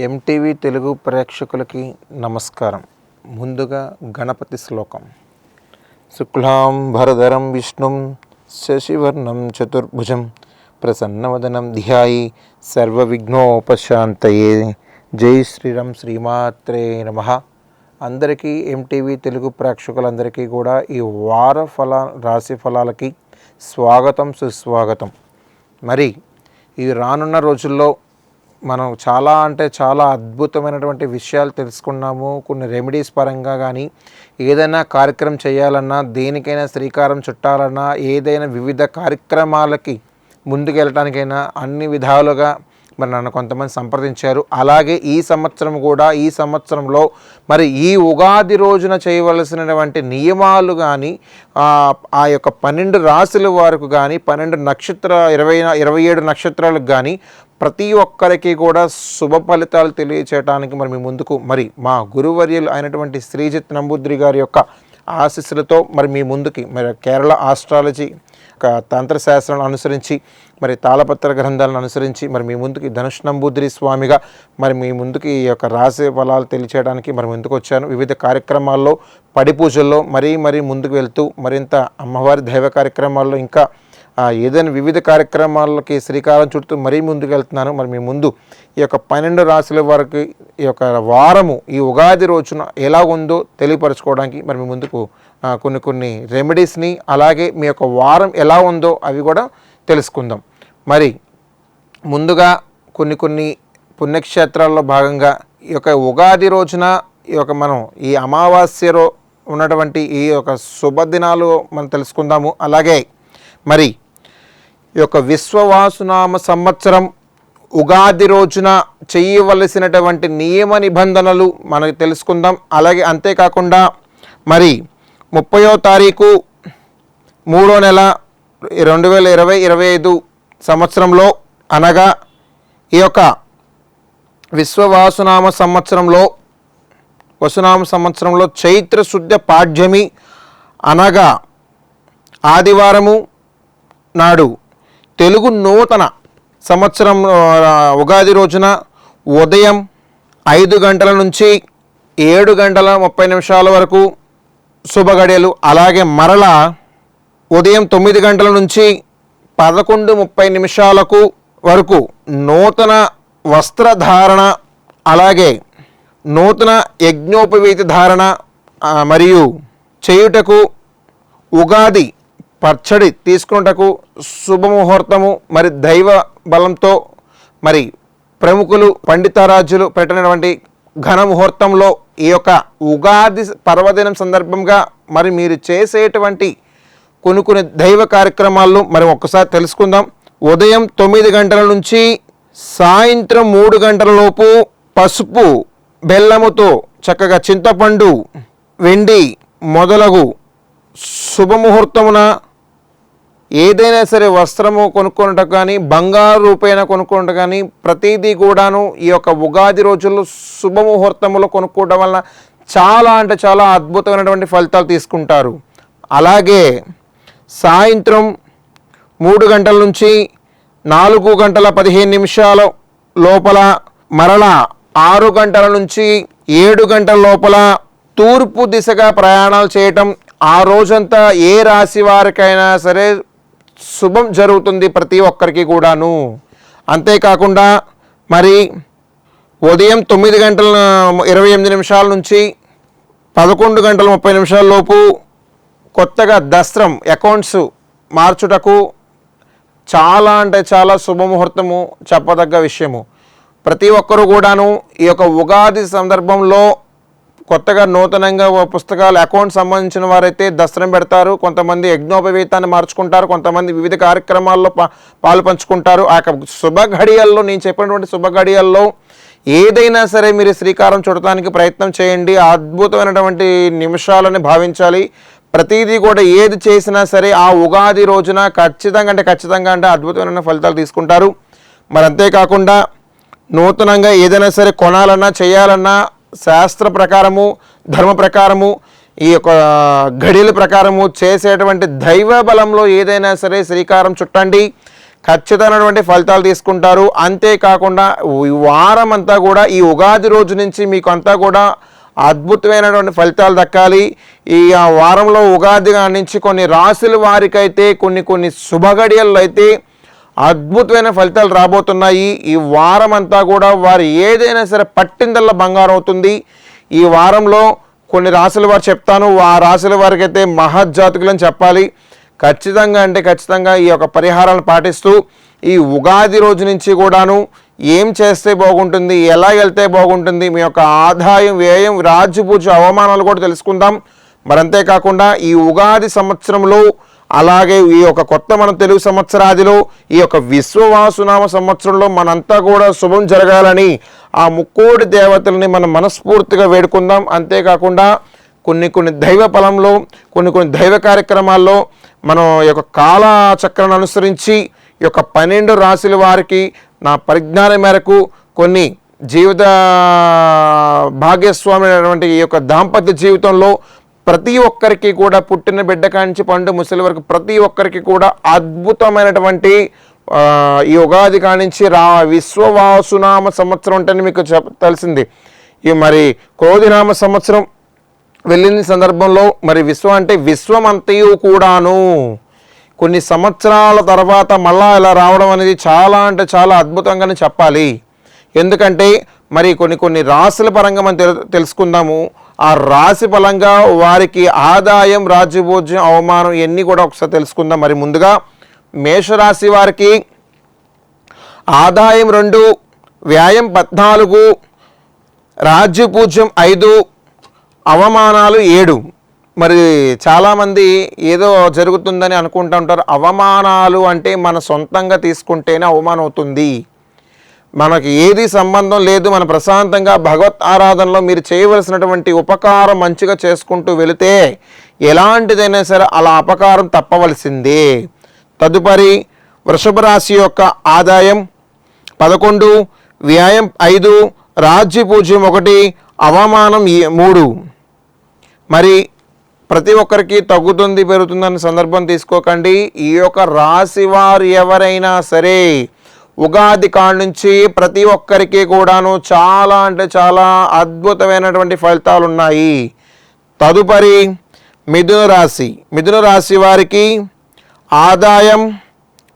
MTV Telugu ప్రేక్షకులకి నమస్కారం. ముందుగా గణపతి శ్లోకం. శుక్లాం భరధరం విష్ణుం శశివర్ణం చతుర్భుజం ప్రసన్నవదనం ధ్యాయి సర్వవిఘ్నోపశాంతయే. జై శ్రీరామ్. శ్రీమాత్రే నమః. అందరికీ ఎంటీవీ తెలుగు ప్రేక్షకులందరికీ కూడా ఈ వార రాశి ఫలాలకి స్వాగతం, సుస్వాగతం. మరి ఈ రానున్న రోజుల్లో మనం చాలా అద్భుతమైనటువంటి విషయాలు తెలుసుకున్నాము. కొన్ని రెమెడీస్ పరంగా కానీ ఏదైనా కార్యక్రమం చేయాలన్నా, దేనికైనా శ్రీకారం చుట్టాలన్నా, ఏదైనా వివిధ కార్యక్రమాలకి ముందుకెళ్ళటానికైనా అన్ని విధాలుగా మరి నన్ను కొంతమంది సంప్రదించారు. అలాగే ఈ సంవత్సరంలో మరి ఈ ఉగాది రోజున చేయవలసినటువంటి నియమాలు కానీ, ఆ యొక్క 12 రాశుల వారికి కానీ, 27 నక్షత్రాలకు కానీ ప్రతి ఒక్కరికి కూడా శుభ ఫలితాలు తెలియచేయడానికి మరి మీ ముందుకు మరి మా గురువర్యులు అయినటువంటి శ్రీజిత్ నంబూద్రి గారి యొక్క ఆశీస్సులతో మరి మీ ముందుకి మరి కేరళ ఆస్ట్రాలజీ తంత్రశాస్త్రాలను అనుసరించి, మరి తాళపత్ర గ్రంథాలను అనుసరించి మరి మీ ముందుకి ధనుష్ నంబూద్రి స్వామిగా మరి మీ ముందుకి ఈ యొక్క రాశి ఫలాలు తెలియచేయడానికి మరి ముందుకు వచ్చాను. వివిధ కార్యక్రమాల్లో, పడి పూజల్లో మరీ ముందుకు వెళ్తూ మరింత అమ్మవారి దైవ కార్యక్రమాల్లో ఇంకా ఏదైనా వివిధ కార్యక్రమాలకి శ్రీకారం చుడుతూ మరీ ముందుకు వెళ్తున్నాను. మరి మీ ముందు ఈ యొక్క 12 రాశుల వారికి ఈ యొక్క వారము ఈ ఉగాది రోజున ఎలా ఉందో తెలియపరచుకోవడానికి మరి మీ ముందుకు కొన్ని రెమెడీస్ని, అలాగే మీ యొక్క వారం ఎలా ఉందో అవి కూడా తెలుసుకుందాం. మరి ముందుగా కొన్ని పుణ్యక్షేత్రాల్లో భాగంగా ఈ యొక్క ఉగాది రోజున ఈ యొక్క మనం ఈ అమావాస్యలో ఉన్నటువంటి ఈ యొక్క శుభదినాలు మనం తెలుసుకుందాము. అలాగే మరి ఈ యొక్క విశ్వవాసునామ సంవత్సరం ఉగాది రోజున చేయవలసినటువంటి నియమ నిబంధనలు మనకు తెలుసుకుందాం. అలాగే అంతేకాకుండా మరి 30వ తారీఖు 3వ నెల 2025 సంవత్సరంలో, అనగా ఈ యొక్క విశ్వవాసునామ సంవత్సరంలో చైత్ర శుద్ధ పాడ్యమి అనగా ఆదివారము నాడు తెలుగు నూతన సంవత్సరం ఉగాది రోజున ఉదయం 5 గంటల నుంచి 7 గంటల 30 నిమిషాల వరకు శుభగడియలు. అలాగే మరలా ఉదయం 9 గంటల నుంచి 11:30 నిమిషాలకు వరకు నూతన వస్త్రధారణ, అలాగే నూతన యజ్ఞోపవీత ధారణ మరియు చేయుటకు, ఉగాది పచ్చడి తీసుకున్నటకు శుభముహూర్తము. మరి దైవ బలంతో మరి ప్రముఖులు పండితారాజులు పెట్టినటువంటి ఘన ముహూర్తంలో ఈ యొక్క ఉగాది పర్వదినం సందర్భంగా మరి మీరు చేసేటువంటి కొన్ని దైవ కార్యక్రమాలను మరి ఒక్కసారి తెలుసుకుందాం. ఉదయం 9 గంటల నుంచి సాయంత్రం 3 గంటల లోపు పసుపు బెల్లముతో చక్కగా చింతపండు, వెండి మొదలగు శుభముహూర్తమున ఏదైనా సరే వస్త్రము కొనుక్కొనటం కానీ, బంగారు రూపేణ కొనుక్కోవటం కానీ ప్రతిదీ కూడాను ఈ యొక్క ఉగాది రోజుల్లో శుభముహూర్తంలో కొనుక్కోవడం వలన చాలా అద్భుతమైనటువంటి ఫలితాలు తీసుకుంటారు. అలాగే సాయంత్రం 3 గంటల నుంచి 4 గంటల 15 నిమిషాల లోపల, మరలా 6 గంటల నుంచి 7 గంటల లోపల తూర్పు దిశగా ప్రయాణాలు చేయటం ఆ రోజంతా ఏ రాశి వారికైనా సరే శుభం జరుగుతుంది, ప్రతి ఒక్కరికి కూడాను. అంతేకాకుండా మరి ఉదయం 9 గంటల 28 నిమిషాల నుంచి 11 గంటల 30 నిమిషాల లోపు కొత్తగా దస్త్రం అకౌంట్స్ మార్చుటకు చాలా శుభముహూర్తము, చెప్పదగ్గ విషయము. ప్రతి ఒక్కరూ కూడాను ఈ యొక్క ఉగాది సందర్భంలో కొత్తగా నూతనంగా పుస్తకాలు అకౌంట్ సంబంధించిన వారైతే దస్త్రం పెడతారు, కొంతమంది యజ్ఞోపవీతాన్ని మార్చుకుంటారు, కొంతమంది వివిధ కార్యక్రమాల్లో పాలు పంచుకుంటారు. ఆ యొక్క శుభ ఘడియల్లో, నేను చెప్పినటువంటి శుభ ఘడియల్లో ఏదైనా సరే మీరు శ్రీకారం చుడటానికి ప్రయత్నం చేయండి. అద్భుతమైనటువంటి నిమిషాలని భావించాలి. ప్రతిదీ కూడా ఏది చేసినా సరే ఆ ఉగాది రోజున ఖచ్చితంగా అద్భుతమైన ఫలితాలు తీసుకుంటారు. మరి అంతేకాకుండా నూతనంగా ఏదైనా సరే కొనాలన్నా, చేయాలన్నా శాస్త్ర ప్రకారము, ధర్మ ప్రకారము, ఈ యొక్క ఘడియల ప్రకారము చేసేటువంటి దైవ బలంలో ఏదైనా సరే శ్రీకారం చుట్టండి. ఖచ్చితమైనటువంటి ఫలితాలు తీసుకుంటారు. అంతేకాకుండా ఈ వారం అంతా కూడా ఈ ఉగాది రోజు నుంచి మీకు అంతా కూడా అద్భుతమైనటువంటి ఫలితాలు దక్కాలి. ఈ వారంలో ఉగాది నుంచి కొన్ని రాశుల వారికైతే కొన్ని శుభగడియల్లో అయితే అద్భుతమైన ఫలితాలు రాబోతున్నాయి. ఈ వారం అంతా కూడా వారు ఏదైనా సరే పట్టిందల్లా బంగారం అవుతుంది. ఈ వారంలో కొన్ని రాశుల వారు చెప్తాను, ఆ రాశుల వారికి అయితే మహజ్జాతకులని చెప్పాలి. ఖచ్చితంగా ఈ యొక్క పరిహారాలను పాటిస్తూ ఈ ఉగాది రోజు నుంచి కూడాను ఏం చేస్తే బాగుంటుంది, ఎలా వెళ్తే బాగుంటుంది, మీ యొక్క ఆదాయం, వ్యయం, రాజ్యపూజ, అవమానాలు కూడా తెలుసుకుందాం. మరి అంతేకాకుండా ఈ ఉగాది సంవత్సరంలో అలాగే ఈ యొక్క కొత్త మన తెలుగు సంవత్సరాదిలో ఈ యొక్క విశ్వవాసునామ సంవత్సరంలో మనంతా కూడా శుభం జరగాలని ఆ ముక్కోటి దేవతలని మనం మనస్ఫూర్తిగా వేడుకుందాం. అంతేకాకుండా కొన్ని దైవ ఫలంలో కొన్ని దైవ కార్యక్రమాల్లో మనం ఈ యొక్క కాలచక్రాన్ని అనుసరించి ఈ యొక్క 12 రాశుల వారికి నా పరిజ్ఞానం మేరకు కొన్ని జీవిత భాగ్యస్వామి అయినటువంటి ఈ యొక్క దాంపత్య జీవితంలో ప్రతి ఒక్కరికి కూడా పుట్టిన బిడ్డ కాంచి పండు ముసలి వరకు ప్రతి ఒక్కరికి కూడా అద్భుతమైనటువంటి ఈ ఉగాది కానించి విశ్వవాసునామ సంవత్సరం అంటే మీకు తెలిసింది. ఈ మరి క్రోధినామ సంవత్సరం వెళ్ళిన సందర్భంలో మరి విశ్వం అంటే విశ్వమంతయు కూడాను కొన్ని సంవత్సరాల తర్వాత మళ్ళా ఇలా రావడం అనేది చాలా అంటే చాలా అద్భుతంగానే చెప్పాలి. ఎందుకంటే మరి కొన్ని రాశుల పరంగా మనం తెలుసుకుందాము. ఆ రాశి ఫలంగా వారికి ఆదాయం, రాజ్యభోజ్యం, అవమానం ఇవన్నీ కూడా ఒకసారి తెలుసుకుందాం. మరి ముందుగా మేషరాశి వారికి ఆదాయం 2, వ్యయం 14, రాజ్యపూజ్యం 5, అవమానాలు 7. మరి చాలామంది ఏదో జరుగుతుందని అనుకుంటూ ఉంటారు. అవమానాలు అంటే మన సొంతంగా తీసుకుంటేనే అవమానం అవుతుంది. మనకి ఏది సంబంధం లేదు. మన ప్రశాంతంగా భగవత్ ఆరాధనలో మీరు చేయవలసినటువంటి ఉపకారం మంచిగా చేసుకుంటూ వెళితే ఎలాంటిదైనా సరే అలా అపకారం తప్పవలసిందే. తదుపరి వృషభ రాశి యొక్క ఆదాయం 11, వ్యయం 5, రాజ్యపూజ్యం 1, అవమానం 3. మరి ప్రతి ఒక్కరికి తగ్గుతుంది పెరుగుతుందన్న సందర్భం తీసుకోకండి. ఈ యొక్క రాశి వారు ఎవరైనా సరే ఉగాది కాడ నుంచి ప్రతి ఒక్కరికి కూడాను చాలా అంటే చాలా అద్భుతమైనటువంటి ఫలితాలు ఉన్నాయి. తదుపరి మిథున రాశి వారికి ఆదాయం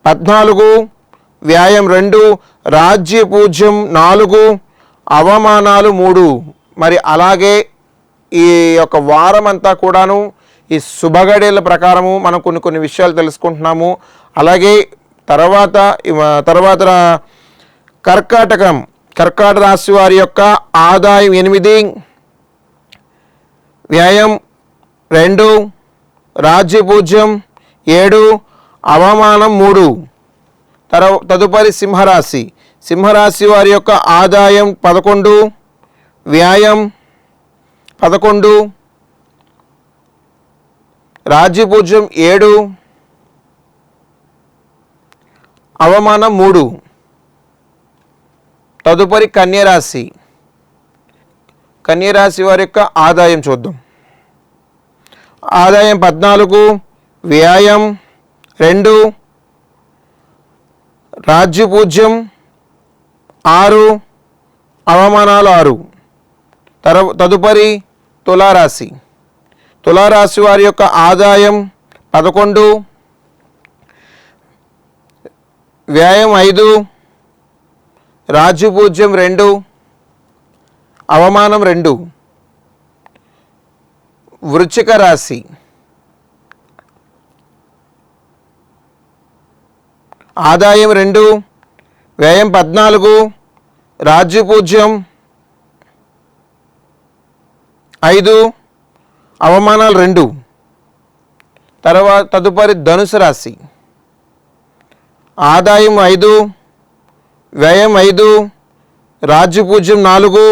14, వ్యయం 2, రాజ్యపూజ్యం 4, అవమానాలు 3. మరి అలాగే ఈ యొక్క వారం అంతా కూడాను ఈ శుభగడియల ప్రకారము మనం కొన్ని విషయాలు తెలుసుకుంటున్నాము. అలాగే తర్వాత కర్కాటక రాశి వారి యొక్క ఆదాయం 8, వ్యయం 2, రాజ్యపూజ్యం 7, అవమానం 3. తదుపరి సింహరాశి వారి యొక్క ఆదాయం 11, వ్యయం 11, రాజ్యపూజ్యం 7, అవమానం 3. తదుపరి కన్యరాశి వారి యొక్క ఆదాయం చూద్దాం. ఆదాయం 14, వ్యయం 2, రాజ్యపూజ్యం 6, అవమానాలు 6. తదుపరి తులారాశి వారి యొక్క ఆదాయం 11, వ్యయం 5, రాజ్యపూజ్యం 2, అవమానం 2. వృశ్చిక రాశి ఆదాయం 2, వ్యయం 14, రాజ్యపూజ్యం 5, అవమానాలు 2. తదుపరి ధనుసు రాశి ఆదాయం 5, వ్యయం 5, రాజ్యపూజ్యం 4,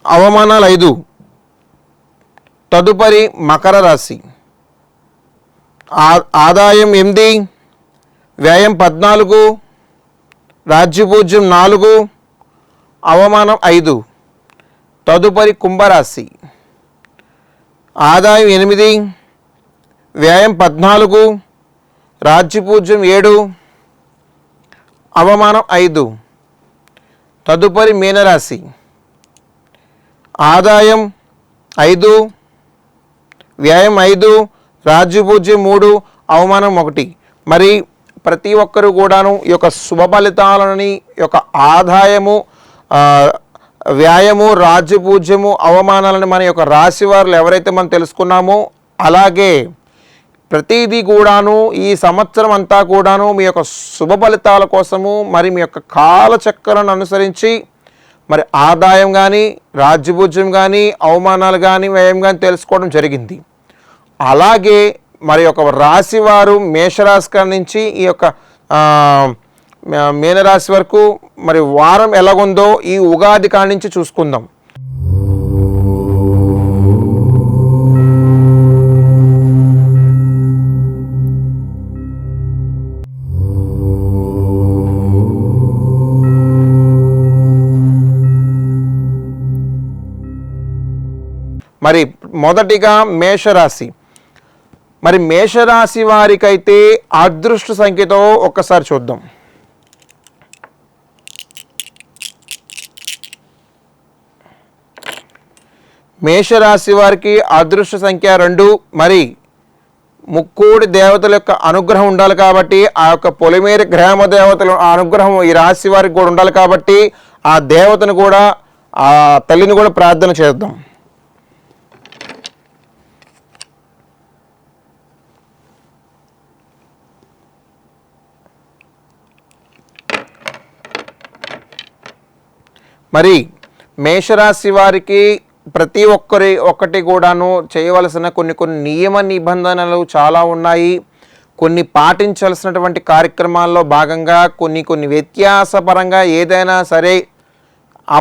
అవమానాలు 5. తదుపరి మకర రాశి ఆదాయం 8, వ్యయం 14, రాజ్యపూజ్యం 4, అవమానం 5. తదుపరి కుంభరాశి ఆదాయం 8, వ్యయం 14, రాజ్యపూజ్యం 7, అవమానం 5. తదుపరి మీనరాశి ఆదాయం 5, వ్యయం 5, రాజ్యపూజ్యం 3, అవమానం 1. మరి ప్రతి ఒక్కరు కూడాను ఈ యొక్క శుభ ఫలితాలని యొక్క ఆదాయము, వ్యాయము, రాజ్యపూజ్యము, అవమానాలను మన యొక్క రాశి వారు ఎవరైతే మనం తెలుసుకున్నామో, అలాగే ప్రతిదీ కూడాను ఈ సంవత్సరం అంతా కూడాను మీ యొక్క శుభ ఫలితాల కోసము మరి మీ యొక్క కాలచక్రాన్ని అనుసరించి మరి ఆదాయం కానీ, రాజ్యపూజ్యం కానీ, అవమానాలు కానీ, వ్యయం కానీ తెలుసుకోవడం జరిగింది. అలాగే మరి యొక్క రాశి వారు మేషరాశి నుంచి ఈ యొక్క మీనరాశి వరకు మరి వారం ఎలాగుందో ఈ ఉగాది కాడి నుంచి చూసుకుందాం. మరి మొదటిగా మేషరాశి. మరి మేషరాశి వారికైతే అదృష్ట సంఖ్యతో ఒక్కసారి చూద్దాం. మేషరాశి వారికి అదృష్ట సంఖ్య 2. మరి ముక్కోడి దేవతల యొక్క అనుగ్రహం ఉండాలి కాబట్టి, ఆ యొక్క పొలిమేర గ్రామ దేవతల అనుగ్రహం ఈ రాశి వారికి కూడా ఉండాలి కాబట్టి, ఆ దేవతను కూడా, ఆ తల్లిని కూడా ప్రార్థన చేద్దాం. మరి మేషరాశి వారికి ప్రతి ఒక్కటి కూడాను చేయవలసిన కొన్ని నియమ నిబంధనలు చాలా ఉన్నాయి. కొన్ని పాటించాల్సినటువంటి కార్యక్రమాల్లో భాగంగా కొన్ని వ్యత్యాసపరంగా ఏదైనా సరే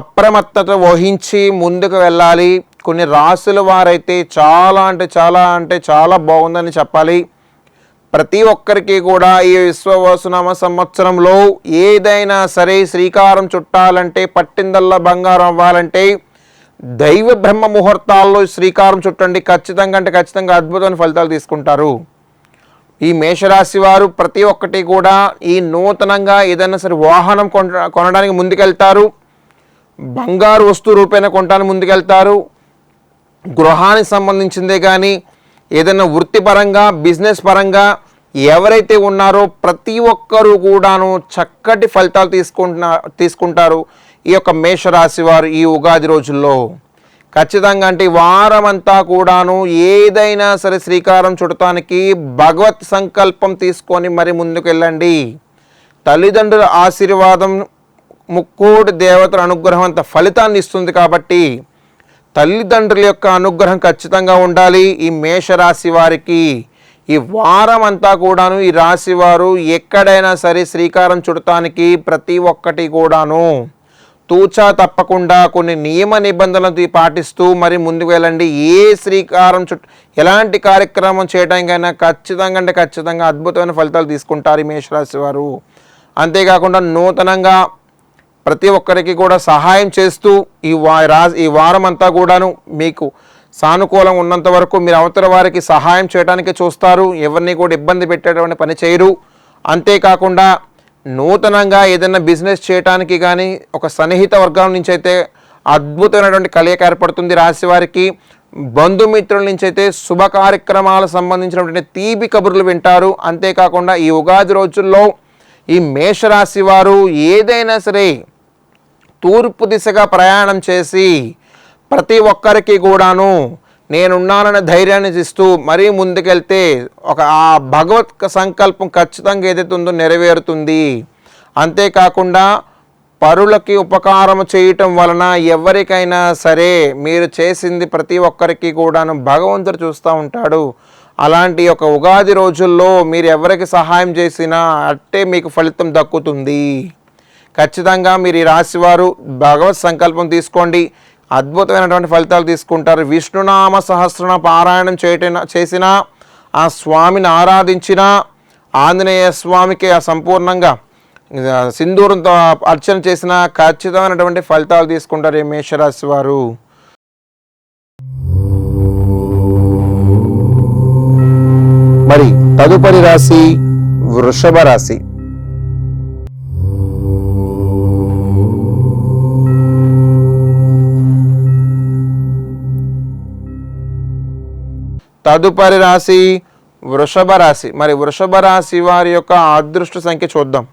అప్రమత్తత వహించి ముందుకు వెళ్ళాలి. కొన్ని రాసుల వారైతే చాలా బాగుందని చెప్పాలి. ప్రతి ఒక్కరికి కూడా ఈ విశ్వవసునామ సంవత్సరంలో ఏదైనా సరే శ్రీకారం చుట్టాలంటే, పట్టిందల్లా బంగారం అవ్వాలంటే దైవ బ్రహ్మ ముహూర్తాల్లో శ్రీకారం చుట్టండి. ఖచ్చితంగా అద్భుతమైన ఫలితాలు తీసుకుంటారు. ఈ మేషరాశి వారు ప్రతి ఒక్కటి కూడా ఈ నూతనంగా ఏదైనా సరే వాహనం కొనడానికి ముందుకెళ్తారు. బంగారు వస్తువు రూపేణ కొనడానికి ముందుకెళ్తారు. గృహానికి సంబంధించిందే కానీ ఏదైనా వృత్తిపరంగా, బిజినెస్ పరంగా ఎవరైతే ఉన్నారో ప్రతి ఒక్కరూ కూడాను చక్కటి ఫలితాలు తీసుకుంటారు ఈ యొక్క మేషరాశి వారు ఈ ఉగాది రోజుల్లో. ఖచ్చితంగా అంటే వారం అంతా కూడాను ఏదైనా సరే శ్రీకారం చుడటానికి భగవత్ సంకల్పం తీసుకొని మరి ముందుకు వెళ్ళండి. తల్లిదండ్రుల ఆశీర్వాదం, ముక్కోటి దేవతల అనుగ్రహం అంత ఫలితాన్ని ఇస్తుంది కాబట్టి తల్లిదండ్రుల యొక్క అనుగ్రహం ఖచ్చితంగా ఉండాలి ఈ మేషరాశి వారికి. ఈ వారం అంతా కూడాను ఈ రాశి వారు ఎక్కడైనా సరే శ్రీకారం చుడటానికి ప్రతి ఒక్కటి కూడాను తూచా తప్పకుండా కొన్ని నియమ నిబంధనలు పాటిస్తూ మరి ముందుకు వెళ్ళండి. ఏ శ్రీకారం ఎలాంటి కార్యక్రమం చేయడానికైనా ఖచ్చితంగా అద్భుతమైన ఫలితాలు తీసుకుంటారు ఈ మేషరాశి వారు. అంతేకాకుండా నూతనంగా ప్రతి ఒక్కరికి కూడా సహాయం చేస్తూ ఈ వారం అంతా కూడాను మీకు సానుకూలం ఉన్నంత వరకు మీరు అవతల వారికి సహాయం చేయడానికి చూస్తారు. ఎవరిని కూడా ఇబ్బంది పెట్టేటువంటి పని చేయరు. అంతేకాకుండా నూతనంగా ఏదైనా బిజినెస్ చేయడానికి కానీ ఒక సన్నిహిత వర్గం నుంచి అయితే అద్భుతమైనటువంటి కలయిక ఏర్పడుతుంది రాశి వారికి. బంధుమిత్రుల నుంచి అయితే శుభ కార్యక్రమాలకు సంబంధించినటువంటి తీపి కబుర్లు వింటారు. అంతేకాకుండా ఈ ఉగాది రోజుల్లో ఈ మేషరాశి వారు ఏదైనా సరే తూర్పు దిశగా ప్రయాణం చేసి ప్రతి ఒక్కరికి కూడాను నేనున్నానన్న ధైర్యాన్ని ఇస్తూ మరీ ముందుకెళ్తే ఆ భగవత్ సంకల్పం ఖచ్చితంగా ఏదైతే ఉందో నెరవేరుతుంది. అంతేకాకుండా పరులకి ఉపకారం చేయటం వలన ఎవరికైనా సరే మీరు చేసింది ప్రతి ఒక్కరికి కూడాను భగవంతుడు చూస్తూ ఉంటాడు. అలాంటి ఒక ఉగాది రోజుల్లో మీరు ఎవరికి సహాయం చేసినా అట్టే మీకు ఫలితం దక్కుతుంది. ఖచ్చితంగా మీరు ఈ రాశివారు భగవత్ సంకల్పం తీసుకోండి, అద్భుతమైనటువంటి ఫలితాలు తీసుకుంటారు. విష్ణునామ సహస్రనామ పారాయణం చేసిన, ఆ స్వామిని ఆరాధించిన, ఆంజనేయ స్వామికి సంపూర్ణంగా సింధూరంతో అర్చన చేసిన ఖచ్చితమైనటువంటి ఫలితాలు తీసుకుంటారు ఈ మేషరాశి వారు. మరి తదుపరి రాశి వృషభ రాశి. తదుపరి రాశి వృషభ రాశి. మరి వృషభ రాశి వారి యొక్క అదృష్ట సంఖ్య చూద్దాం.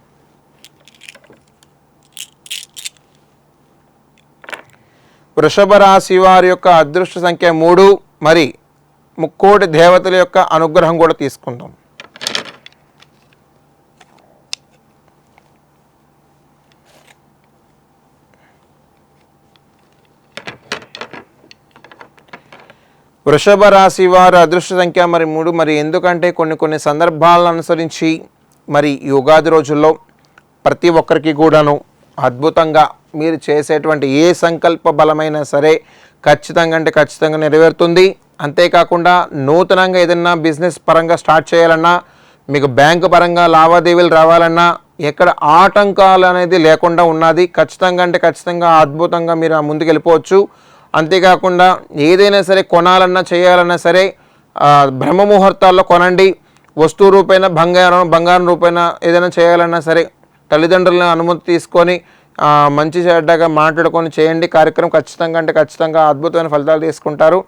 వృషభ రాశి వారి యొక్క అదృష్ట సంఖ్య 3. మరి ముక్కోటి దేవతల యొక్క అనుగ్రహం కూడా తీసుకుందాం. వృషభ రాశి వారి అదృష్ట సంఖ్య మరి 3. మరి ఎందుకంటే కొన్ని సందర్భాలను అనుసరించి మరి ఈ ఉగాది రోజుల్లో ప్రతి ఒక్కరికి కూడాను అద్భుతంగా మీరు చేసేటువంటి ఏ సంకల్ప బలమైనా సరే ఖచ్చితంగా నెరవేరుతుంది. అంతేకాకుండా నూతనంగా ఏదైనా బిజినెస్ పరంగా స్టార్ట్ చేయాలన్నా, మీకు బ్యాంకు పరంగా లావాదేవీలు రావాలన్నా ఎక్కడ ఆటంకాలు అనేది లేకుండా ఉన్నది. ఖచ్చితంగా అద్భుతంగా మీరు ముందుకు వెళ్ళిపోవచ్చు. అంతేకాకుండా ఏదైనా సరే కొనాలన్నా చేయాలన్నా సరే బ్రహ్మ ముహూర్తాల్లో కొనండి. వస్తువు రూపైన బంగారం రూపైన ఏదైనా చేయాలన్నా సరే తల్లిదండ్రుల అనుమతి తీసుకొని మంచి చెడ్డగా మాట్లాడుకొని చేయండి. కార్యక్రమం ఖచ్చితంగా అద్భుతమైన ఫలితాలు తీసుకుంటారు.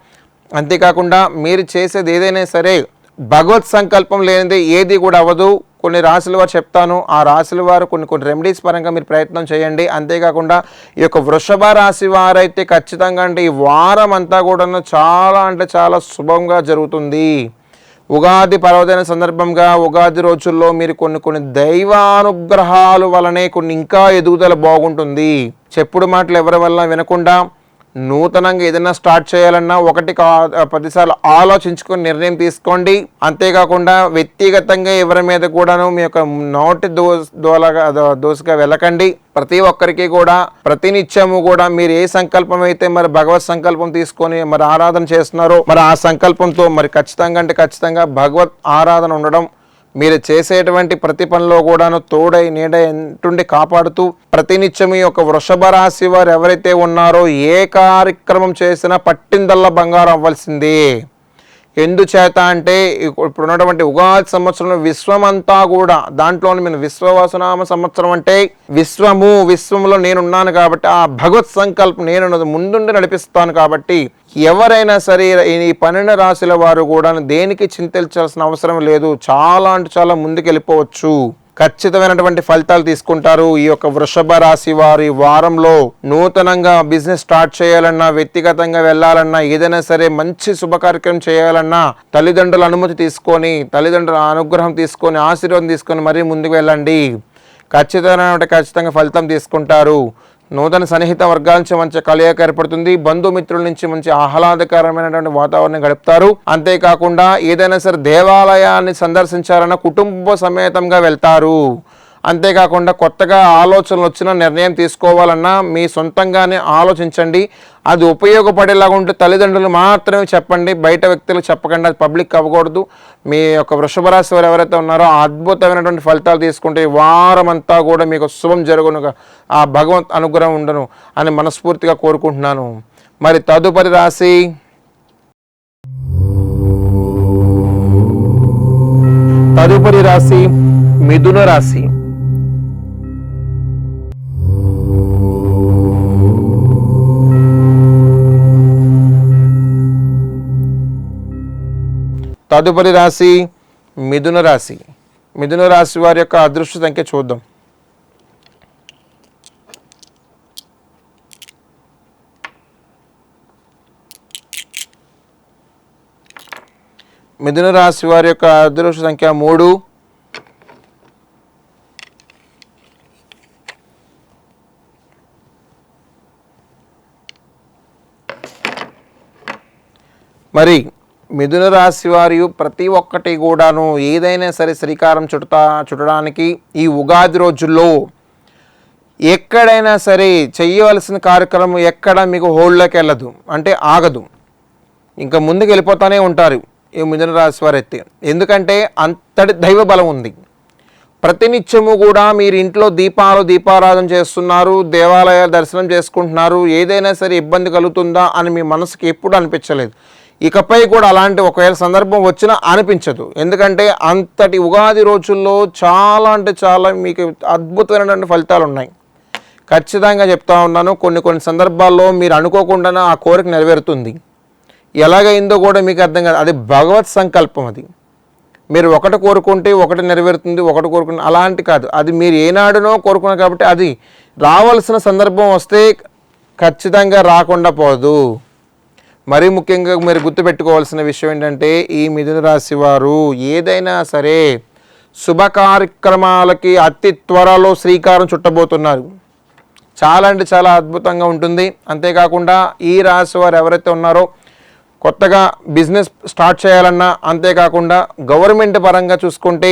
అంతేకాకుండా మీరు చేసేది ఏదైనా సరే భగవత్ సంకల్పం లేనిది ఏది కూడా అవ్వదు. కొన్ని రాశుల వారు చెప్తాను, ఆ రాశుల వారు కొన్ని రెమెడీస్ పరంగా మీరు ప్రయత్నం చేయండి. అంతేకాకుండా ఈ యొక్క వృషభ రాశి వారైతే ఖచ్చితంగా ఈ వారం అంతా కూడా చాలా శుభంగా జరుగుతుంది. ఉగాది పర్వదిన సందర్భంగా ఉగాది రోజుల్లో మీరు కొన్ని దైవానుగ్రహాలు వలనే ఇంకా ఎదుగుదల బాగుంటుంది. చెప్పుడు మాటలు ఎవరి వల్ల వినకుండా నూతనంగా ఏదైనా స్టార్ట్ చేయాలన్నా 1-10 సార్లు ఆలోచించుకొని నిర్ణయం తీసుకోండి. అంతేకాకుండా వ్యక్తిగతంగా ఎవరి మీద కూడాను మీ యొక్క నోటి దోసుగా వెళ్ళకండి. ప్రతి ఒక్కరికి కూడా ప్రతినిత్యము కూడా మీరు ఏ సంకల్పం అయితే మరి భగవత్ సంకల్పం తీసుకొని మరి ఆరాధన చేస్తున్నారో మరి ఆ సంకల్పంతో మరి ఖచ్చితంగా భగవత్ ఆరాధన ఉండడం, మీరు చేసేటువంటి ప్రతి పనిలో కూడాను తోడై నీడై ఎంటుండి కాపాడుతూ ప్రతినిత్యం ఈ యొక్క వృషభ రాశి వారు ఎవరైతే ఉన్నారో ఏ కార్యక్రమం చేసినా పట్టిందల్లా బంగారం అవ్వాల్సిందే. ఎందుచేత అంటే ఇప్పుడు ఉన్నటువంటి ఉగాది సంవత్సరంలో విశ్వమంతా కూడా దాంట్లోని నేను విశ్వవసనామ సంవత్సరం అంటే విశ్వంలో నేనున్నాను కాబట్టి ఆ భగవత్ సంకల్పం నేను ముందుండి నడిపిస్తాను. కాబట్టి ఎవరైనా సరే ఈ 12 రాశుల వారు కూడా దేనికి చింతించాల్సిన అవసరం లేదు. చాలా ముందుకు వెళ్ళిపోవచ్చు. ఖచ్చితమైనటువంటి ఫలితాలు తీసుకుంటారు. ఈ యొక్క వృషభ రాశి వారి వారంలో నూతనంగా బిజినెస్ స్టార్ట్ చేయాలన్నా, వ్యక్తిగతంగా వెళ్ళాలన్నా, ఏదైనా సరే మంచి శుభకార్యక్రమం చేయాలన్నా తల్లిదండ్రుల అనుమతి తీసుకొని, తల్లిదండ్రుల అనుగ్రహం తీసుకొని, ఆశీర్వాదం తీసుకొని మరీ ముందుకు వెళ్ళండి. ఖచ్చితంగా ఫలితం తీసుకుంటారు. నూతన సన్నిహిత వర్గాల నుంచి మంచి కలయిక ఏర్పడుతుంది. బంధుమిత్రుల నుంచి మంచి ఆహ్లాదకరమైనటువంటి వాతావరణం గడుపుతారు. అంతేకాకుండా ఏదైనా సరే దేవాలయాన్ని సందర్శించాలన్నా కుటుంబ సమేతంగా వెళ్తారు. అంతేకాకుండా కొత్తగా ఆలోచనలు వచ్చిన నిర్ణయం తీసుకోవాలన్నా మీ సొంతంగానే ఆలోచించండి. అది ఉపయోగపడేలాగా ఉంటే తల్లిదండ్రులు మాత్రమే చెప్పండి, బయట వ్యక్తులకు చెప్పకండి. అది పబ్లిక్ అవ్వకూడదు. మీ యొక్క వృషభ రాశి వారు ఎవరైతే ఉన్నారో అద్భుతమైనటువంటి ఫలితాలు తీసుకుంటే వారం అంతా కూడా మీకు శుభం జరుగును, ఆ భగవంత్ అనుగ్రహం ఉండను అని మనస్ఫూర్తిగా కోరుకుంటున్నాను. మరి తదుపరి రాశి మిథున రాశి. తదుపరి రాశి మిథున రాశి. మిథున రాశి వారి యొక్క అదృష్ట సంఖ్య చూద్దాం. మిథున రాశి వారి యొక్క అదృష్ట సంఖ్య 3. మరి మిథున రాశి వారి ప్రతి ఒక్కటి కూడాను ఏదైనా సరే శ్రీకారం చుట్టడానికి ఈ ఉగాది రోజుల్లో ఎక్కడైనా సరే చేయవలసిన కార్యక్రమం ఎక్కడ మీకు హోల్డ్లోకి వెళ్ళదు, అంటే ఆగదు, ఇంకా ముందుకు వెళ్ళిపోతూనే ఉంటారు ఈ మిథున రాశి వారు అయితే. ఎందుకంటే అంతటి దైవ బలం ఉంది. ప్రతినిత్యము కూడా మీరు ఇంట్లో దీపారాధన చేస్తున్నారు, దేవాలయ దర్శనం చేసుకుంటున్నారు. ఏదైనా సరే ఇబ్బంది కలుగుతుందా అని మీ మనసుకి ఎప్పుడు అనిపించలేదు. ఇకపై కూడా అలాంటి ఒకవేళ సందర్భం వచ్చినా అనిపించదు. ఎందుకంటే అంతటి ఉగాది రోజుల్లో చాలా అంటే చాలా మీకు అద్భుతమైనటువంటి ఫలితాలు ఉన్నాయి. ఖచ్చితంగా చెప్తా ఉన్నాను, కొన్ని సందర్భాల్లో మీరు అనుకోకుండానే ఆ కోరిక నెరవేరుతుంది. ఎలాగైందో కూడా మీకు అర్థం కాదు. అది భగవత్ సంకల్పం. అది మీరు ఒకటి కోరుకుంటే ఒకటి నెరవేరుతుంది, ఒకటి కోరుకుంటే అలాంటి కాదు. అది మీరు ఏనాడునో కోరుకున్నారు కాబట్టి అది రావాల్సిన సందర్భం వస్తే ఖచ్చితంగా రాకుండా పోదు. మరీ ముఖ్యంగా మీరు గుర్తుపెట్టుకోవాల్సిన విషయం ఏంటంటే, ఈ మిథున రాశి వారు ఏదైనా సరే శుభ కార్యక్రమాలకి అతి త్వరలో శ్రీకారం చుట్టబోతున్నారు. చాలా అంటే చాలా అద్భుతంగా ఉంటుంది. అంతేకాకుండా ఈ రాశి వారు ఎవరైతే ఉన్నారో కొత్తగా బిజినెస్ స్టార్ట్ చేయాలన్నా, అంతేకాకుండా గవర్నమెంట్ పరంగా చూసుకుంటే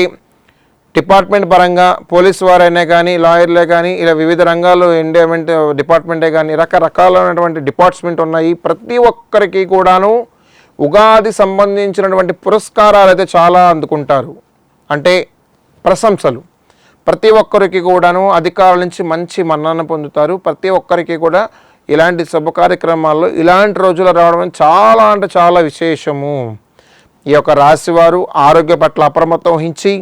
డిపార్ట్మెంట్ పరంగా పోలీసు వారైనా కానీ, లాయర్లే కానీ, ఇలా వివిధ రంగాల్లో ఎండోమెంట్ డిపార్ట్మెంటే కానీ రకరకాలైనటువంటి డిపార్ట్మెంట్ ఉన్నాయి. ప్రతి ఒక్కరికి కూడాను ఉగాది సంబంధించినటువంటి పురస్కారాలు అయితే చాలా అందుకుంటారు. అంటే ప్రశంసలు. ప్రతి ఒక్కరికి కూడాను అధికారుల నుంచి మంచి మన్నన పొందుతారు. ప్రతి ఒక్కరికి కూడా ఇలాంటి శుభ కార్యక్రమాల్లో ఇలాంటి రోజులు రావడం చాలా అంటే చాలా విశేషము. ఈ యొక్క రాశివారు ఆరోగ్య పట్ల అప్రమత్తం వహించి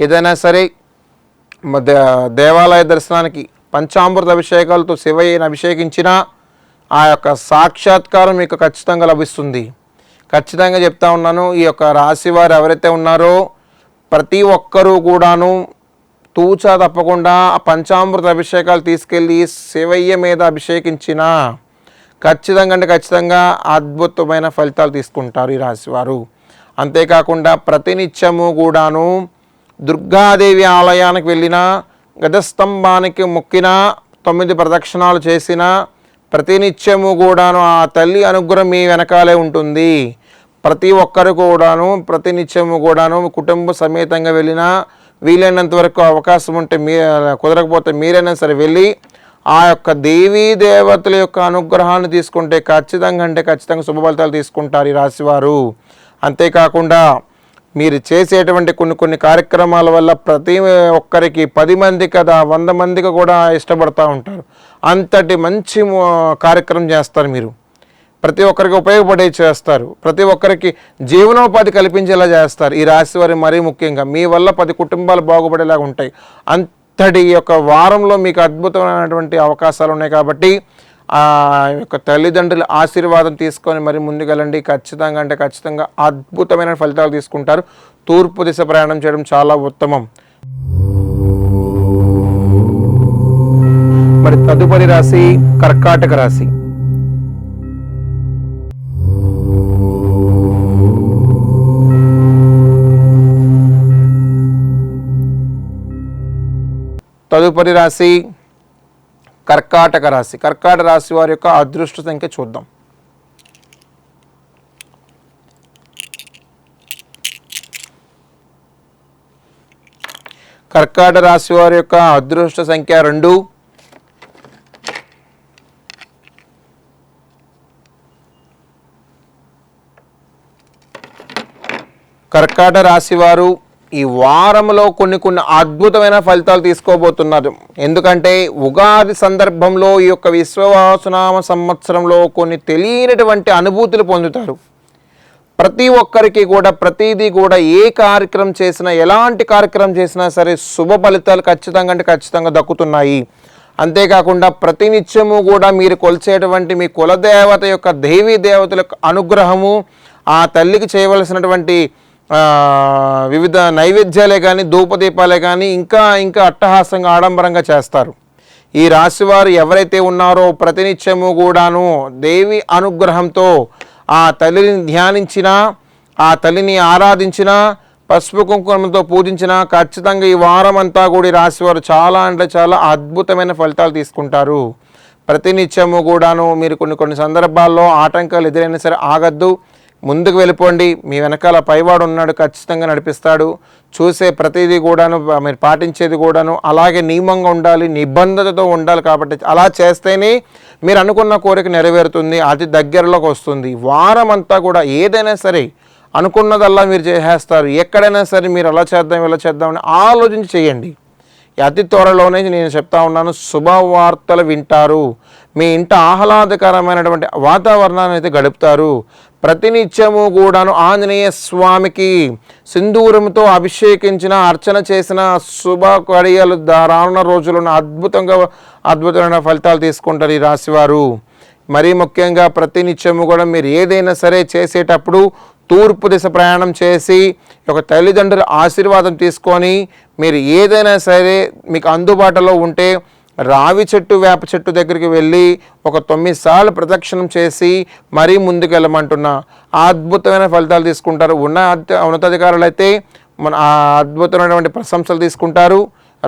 ఏదైనా సరే దేవాలయ దర్శనానికి పంచామృత అభిషేకాలతో శివయ్యని అభిషేకించినా ఆ యొక్క సాక్షాత్కారం మీకు ఖచ్చితంగా లభిస్తుంది. ఖచ్చితంగా చెప్తా ఉన్నాను, ఈ యొక్క రాశివారు ఎవరైతే ఉన్నారో ప్రతి ఒక్కరూ కూడాను తూచా తప్పకుండా ఆ పంచామృత అభిషేకాలు తీసుకెళ్ళి శివయ్య మీద అభిషేకించిన ఖచ్చితంగా అద్భుతమైన ఫలితాలు తీసుకుంటారు ఈ రాశివారు. అంతేకాకుండా ప్రతినిత్యము కూడాను దుర్గాదేవి ఆలయానికి వెళ్ళిన, గజస్తంభానికి మొక్కిన, 9 ప్రదక్షిణాలు చేసిన ప్రతినిత్యము కూడాను ఆ తల్లి అనుగ్రహం మీ వెనకాలే ఉంటుంది. ప్రతి ఒక్కరు కూడాను ప్రతినిత్యము కూడాను కుటుంబ సమేతంగా వెళ్ళినా, వీలైనంత వరకు అవకాశం ఉంటే కుదరకపోతే మీరైనా సరే వెళ్ళి ఆ యొక్క దేవీ దేవతల యొక్క అనుగ్రహాన్ని తీసుకుంటే ఖచ్చితంగా శుభ ఫలితాలు తీసుకుంటారు ఈ రాశివారు. అంతేకాకుండా మీరు చేసేటువంటి కొన్ని కార్యక్రమాల వల్ల ప్రతి ఒక్కరికి 10 మంది కదా 100 మందికి కూడా ఇష్టపడుతూ ఉంటారు. అంతటి మంచి కార్యక్రమం చేస్తారు మీరు. ప్రతి ఒక్కరికి ఉపయోగపడే చేస్తారు. ప్రతి ఒక్కరికి జీవనోపాధి కల్పించేలా చేస్తారు ఈ రాశి వారి. మరీ ముఖ్యంగా మీ వల్ల 10 కుటుంబాలు బాగుపడేలాగా ఉంటాయి. అంతటి యొక్క వారంలో మీకు అద్భుతమైనటువంటి అవకాశాలు ఉన్నాయి. కాబట్టి ఆ యొక్క తల్లిదండ్రుల ఆశీర్వాదం తీసుకొని మరి ముందుకెళ్ళండి. ఖచ్చితంగా అద్భుతమైన ఫలితాలు తీసుకుంటారు. తూర్పు దిశ ప్రయాణం చేయడం చాలా ఉత్తమం. మరి తదుపరి రాశి కర్కాటక రాశి. తదుపరి రాశి కర్కాటక రాశి. కర్కాటక రాశి వారి యొక్క అదృష్ట సంఖ్య చూద్దాం. కర్కాటక రాశి వారి యొక్క అదృష్ట సంఖ్య 2. కర్కాటక రాశి వారు ఈ వారంలో కొన్ని అద్భుతమైన ఫలితాలు తీసుకోబోతున్నారు. ఎందుకంటే ఉగాది సందర్భంలో ఈ యొక్క విశ్వవాసునామ సంవత్సరంలో కొన్ని తెలియనటువంటి అనుభూతులు పొందుతారు. ప్రతి ఒక్కరికి కూడా ప్రతిదీ కూడా ఏ కార్యక్రమం చేసినా, ఎలాంటి కార్యక్రమం చేసినా సరే శుభ ఫలితాలు ఖచ్చితంగా దక్కుతున్నాయి. అంతేకాకుండా ప్రతినిత్యము కూడా మీరు కొలిచేటువంటి మీ కులదేవత యొక్క దేవీ దేవతల యొక్క అనుగ్రహము, ఆ తల్లికి చేయవలసినటువంటి వివిధ నైవేద్యాలే కానీ, ధూపదీపాలే కానీ ఇంకా అట్టహాసంగా ఆడంబరంగా చేస్తారు. ఈ రాశివారు ఎవరైతే ఉన్నారో ప్రతినిత్యము కూడాను దేవి అనుగ్రహంతో ఆ తల్లిని ధ్యానించినా, ఆ తల్లిని ఆరాధించినా, పసుపు కుంకుమతో పూజించినా ఖచ్చితంగా ఈ వారం అంతా కూడా ఈ రాశివారు చాలా అంటే చాలా అద్భుతమైన ఫలితాలు తీసుకుంటారు. ప్రతినిత్యము కూడాను మీరు కొన్ని సందర్భాల్లో ఆటంకాలు ఎదురైనా సరే ఆగద్దు, ముందుకు వెళ్ళిపోండి. మీ వెనకాల పైవాడు ఉన్నాడు, ఖచ్చితంగా నడిపిస్తాడు. చూసే ప్రతిదీ కూడాను మీరు పాటించేది కూడాను అలాగే నియమంగా ఉండాలి, నిబంధనతో ఉండాలి. కాబట్టి అలా చేస్తేనే మీరు అనుకున్న కోరిక నెరవేరుతుంది, అతి దగ్గరలోకి వస్తుంది. వారం అంతా కూడా ఏదైనా సరే అనుకున్నదల్లా మీరు చేసేస్తారు. ఎక్కడైనా సరే మీరు అలా చేద్దాం ఇలా చేద్దామని ఆలోచించి చేయండి. అతి త్వరలోనే నేను చెప్తా ఉన్నాను, శుభవార్తలు వింటారు. మీ ఇంట ఆహ్లాదకరమైనటువంటి వాతావరణాన్ని అయితే గడుపుతారు. ప్రతినిత్యము కూడాను ఆంజనేయ స్వామికి సింధూరంతో అభిషేకించిన అర్చన చేసిన శుభ కడియలు రానున్న రోజులను అద్భుతమైన ఫలితాలు తీసుకుంటారు ఈ రాశివారు. మరీ ముఖ్యంగా ప్రతినిత్యము కూడా మీరు ఏదైనా సరే చేసేటప్పుడు తూర్పు దిశ ప్రయాణం చేసి ఒక తల్లిదండ్రుల ఆశీర్వాదం తీసుకొని మీరు ఏదైనా సరే మీకు అందుబాటులో ఉంటే రావి చెట్టు వేప చెట్టు దగ్గరికి వెళ్ళి ఒక 9 సార్లు ప్రదక్షిణం చేసి మరీ ముందుకెళ్ళమంటున్నా. అద్భుతమైన ఫలితాలు తీసుకుంటారు. ఉన్నతాధికారులు అయితే మన అద్భుతమైనటువంటి ప్రశంసలు తీసుకుంటారు.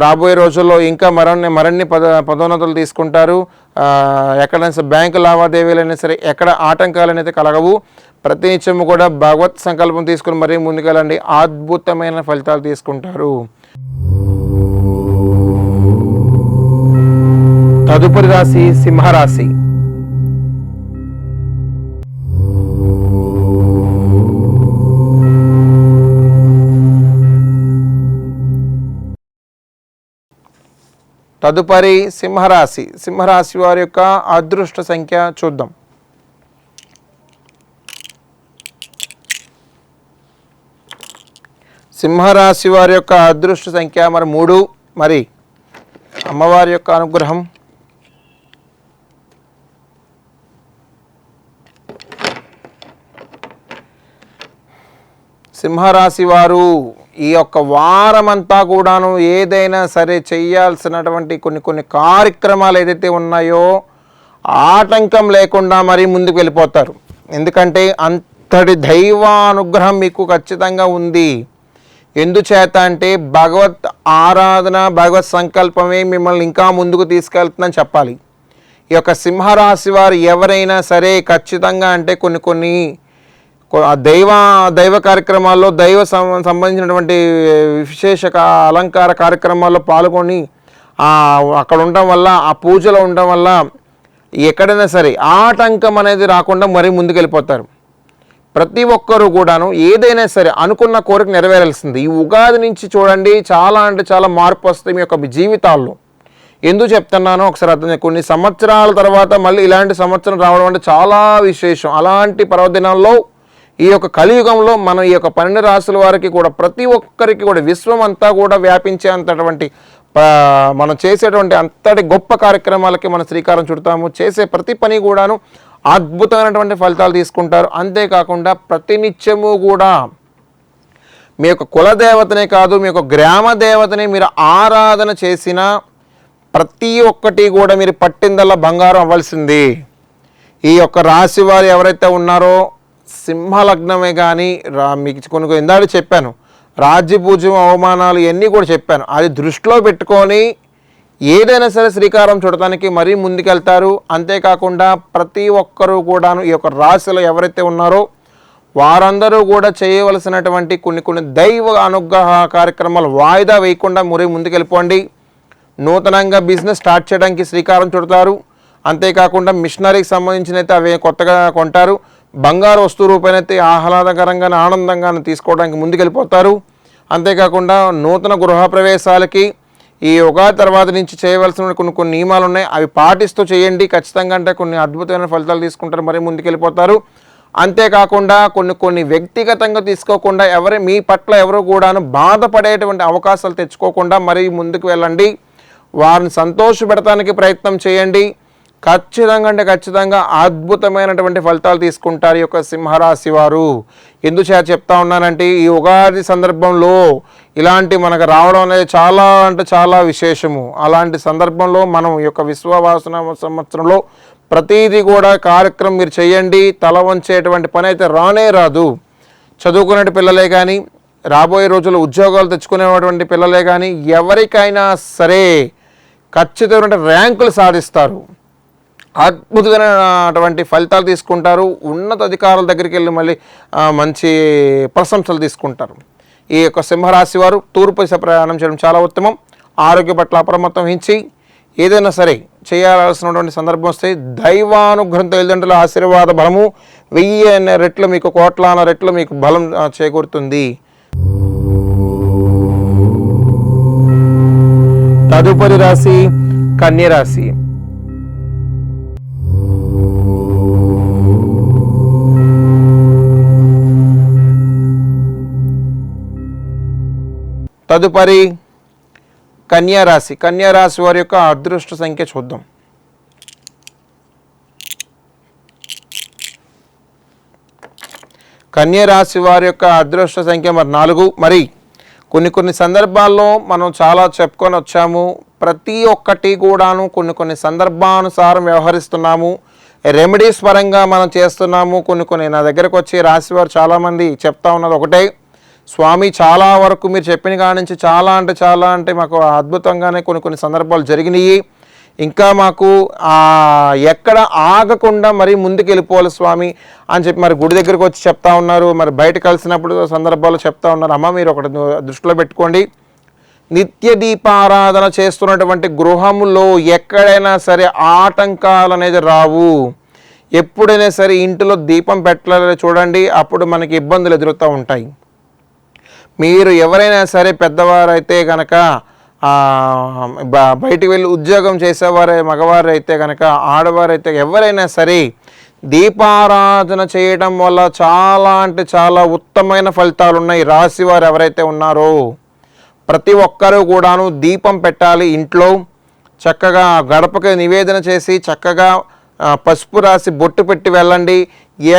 రాబోయే రోజుల్లో ఇంకా మరిన్ని పదోన్నతులు తీసుకుంటారు. ఎక్కడైనా బ్యాంకు లావాదేవీలైనా సరే ఎక్కడ ఆటంకాలనైతే కలగవు. ప్రతినిత్యము కూడా భగవత్ సంకల్పం తీసుకుని మరీ ముందుకెళ్ళండి. అద్భుతమైన ఫలితాలు తీసుకుంటారు. తదుపరి రాశి సింహరాశి. తదుపరి సింహరాశి. సింహరాశి వారి యొక్క అదృష్ట సంఖ్య చూద్దాం. సింహరాశి వారి యొక్క అదృష్ట సంఖ్య 3. మరి అమ్మవారి యొక్క అనుగ్రహం, సింహరాశి వారు ఈ యొక్క వారమంతా కూడాను ఏదైనా సరే చేయాల్సినటువంటి కొన్ని కార్యక్రమాలు ఏదైతే ఉన్నాయో ఆటంకం లేకుండా మరీ ముందుకు వెళ్ళిపోతారు. ఎందుకంటే అంతటి దైవానుగ్రహం మీకు ఖచ్చితంగా ఉంది. ఎందుచేత అంటే భగవత్ ఆరాధన, భగవత్ సంకల్పమే మిమ్మల్ని ఇంకా ముందుకు తీసుకెళ్తుందని చెప్పాలి. ఈ యొక్క సింహరాశి వారు ఎవరైనా సరే ఖచ్చితంగా అంటే కొన్ని దైవ కార్యక్రమాల్లో సంబంధించినటువంటి విశేష అలంకార కార్యక్రమాల్లో పాల్గొని అక్కడ ఉండడం వల్ల, ఆ పూజలో ఉండడం వల్ల ఎక్కడైనా సరే ఆటంకం అనేది రాకుండా మరీ ముందుకెళ్ళిపోతారు. ప్రతి ఒక్కరూ కూడాను ఏదైనా సరే అనుకున్న కోరిక నెరవేరాల్సింది. ఈ ఉగాది నుంచి చూడండి చాలా అంటే చాలా మార్పు వస్తుంది మీ యొక్క జీవితాల్లో. ఎందుకు చెప్తున్నానో ఒకసారి అర్థం. కొన్ని సంవత్సరాల తర్వాత మళ్ళీ ఇలాంటి సంవత్సరం రావడం అంటే చాలా విశేషం. అలాంటి పర్వదినాల్లో ఈ యొక్క కలియుగంలో మనం ఈ యొక్క 12 రాశుల వారికి కూడా ప్రతి ఒక్కరికి కూడా విశ్వం అంతా కూడా వ్యాపించే అంతటువంటి మనం చేసేటువంటి అంతటి గొప్ప కార్యక్రమాలకి మనం శ్రీకారం చుడతాము. చేసే ప్రతి పని కూడాను అద్భుతమైనటువంటి ఫలితాలు తీసుకుంటారు. అంతేకాకుండా ప్రతినిత్యము కూడా మీ యొక్క కులదేవతనే కాదు, మీ యొక్క గ్రామ దేవతని మీరు ఆరాధన చేసిన ప్రతి ఒక్కటి కూడా మీరు పట్టిందల్లా బంగారం అవ్వాల్సింది. ఈ యొక్క రాశి వారు ఎవరైతే ఉన్నారో సింహలగ్నమే కానీ మీకు కొన్ని ఇందాక చెప్పాను, రాజ్యపూజ్యం అవమానాలు ఇవన్నీ కూడా చెప్పాను. అది దృష్టిలో పెట్టుకొని ఏదైనా సరే శ్రీకారం చుడటానికి మరీ ముందుకెళ్తారు. అంతేకాకుండా ప్రతి ఒక్కరూ కూడాను ఈ యొక్క రాశిలో ఎవరైతే ఉన్నారో వారందరూ కూడా చేయవలసినటువంటి కొన్ని దైవ అనుగ్రహ కార్యక్రమాలు వాయిదా వేయకుండా మరీ ముందుకెళ్ళిపోండి. నూతనంగా బిజినెస్ స్టార్ట్ చేయడానికి శ్రీకారం చుడతారు. అంతేకాకుండా మిషనరీకి సంబంధించినైతే అవి కొత్తగా కొంటారు. బంగారు వస్తువు రూపాయనైతే ఆహ్లాదకరంగానే ఆనందంగానే తీసుకోవడానికి ముందుకెళ్ళిపోతారు. అంతేకాకుండా నూతన గృహప్రవేశాలకి ఈ ఉగాది తర్వాత నుంచి చేయవలసిన కొన్ని నియమాలు ఉన్నాయి, అవి పాటిస్తూ చేయండి. ఖచ్చితంగా అంటే కొన్ని అద్భుతమైన ఫలితాలు తీసుకుంటారు, మరీ ముందుకెళ్ళిపోతారు. అంతేకాకుండా కొన్ని వ్యక్తిగతంగా తీసుకోకుండా మీ పట్ల ఎవరు కూడాను బాధపడేటువంటి అవకాశాలు తెచ్చుకోకుండా మరీ ముందుకు వెళ్ళండి. వారిని సంతోషపెడటానికి ప్రయత్నం చేయండి. ఖచ్చితంగా అద్భుతమైనటువంటి ఫలితాలు తీసుకుంటారు ఈ యొక్క సింహరాశి వారు. ఎందుచేత చెప్తా ఉన్నానంటే ఈ ఉగాది సందర్భంలో ఇలాంటి మనకు రావడం అనేది చాలా అంటే చాలా విశేషము. అలాంటి సందర్భంలో మనం ఈ యొక్క విశ్వవాసన సంవత్సరంలో ప్రతిదీ కూడా కార్యక్రమం మీరు చేయండి. తల వంచేటువంటి పని అయితే రానే రాదు. చదువుకునే పిల్లలే కానీ, రాబోయే రోజుల్లో ఉద్యోగాలు తెచ్చుకునేటువంటి పిల్లలే కానీ ఎవరికైనా సరే ఖచ్చితమైన ర్యాంకులు సాధిస్తారు. అద్భుతమైనటువంటి ఫలితాలు తీసుకుంటారు. ఉన్నత అధికారుల దగ్గరికి వెళ్ళి మళ్ళీ మంచి ప్రశంసలు తీసుకుంటారు. ఈ యొక్క సింహరాశి వారు తూర్పు దిశ ప్రయాణం చేయడం చాలా ఉత్తమం. ఆరోగ్య పట్ల అప్రమత్తం వహించి ఏదైనా సరే చేయాల్సినటువంటి సందర్భం వస్తే దైవానుగ్రహం, తల్లిదండ్రుల ఆశీర్వాద బలము 1000 రెట్లు మీకు, కోట్లాన రెట్లు మీకు బలం చేకూరుతుంది. తదుపరి రాశి కన్య రాశి. తదుపరి కన్యా రాశి. కన్యా రాశి వారి యొక్క అదృష్ట సంఖ్య చూద్దాం. కన్యా రాశి వారి యొక్క అదృష్ట సంఖ్య మరి 4. మరి కొన్ని సందర్భాల్లో మనం చాలా చెప్పుకొని వచ్చాము. ప్రతి ఒక్కటి కూడాను కొన్ని సందర్భానుసారం వ్యవహరిస్తున్నాము. రెమెడీస్ పరంగా మనం చేస్తున్నాము. కొన్ని నా దగ్గరకు వచ్చి రాశివారు చాలామంది చెప్తా ఉన్నది ఒకటే, స్వామి చాలా వరకు మీరు చెప్పిన కాడి నుంచి చాలా అంటే మాకు అద్భుతంగానే కొన్ని సందర్భాలు జరిగినాయి. ఇంకా మాకు ఎక్కడ ఆగకుండా మరి ముందుకు వెళ్ళిపోవాలి స్వామి అని చెప్పి మరి గుడి దగ్గరకు వచ్చి చెప్తా ఉన్నారు. మరి బయట కలిసినప్పుడు సందర్భాలు చెప్తా ఉన్నారు. అమ్మ మీరు ఒకటి దృష్టిలో పెట్టుకోండి, నిత్య దీపారాధన చేస్తున్నటువంటి గృహములో ఎక్కడైనా సరే ఆటంకాలు అనేది రావు. ఎప్పుడైనా సరే ఇంటిలో దీపం పెట్టాలని చూడండి, అప్పుడు మనకి ఇబ్బందులు ఎదురుతూ ఉంటాయి. మీరు ఎవరైనా సరే పెద్దవారైతే కనుక బయటికి వెళ్ళి ఉద్యోగం చేసేవారే మగవారు అయితే కనుక ఆడవారైతే ఎవరైనా సరే దీపారాధన చేయడం వల్ల చాలా అంటే చాలా ఉత్తమమైన ఫలితాలు ఉన్నాయి. రాశివారు ఎవరైతే ఉన్నారో ప్రతి ఒక్కరూ కూడాను దీపం పెట్టాలి. ఇంట్లో చక్కగా గడపకి నివేదన చేసి చక్కగా పసుపు రాసి బొట్టు పెట్టి వెళ్ళండి.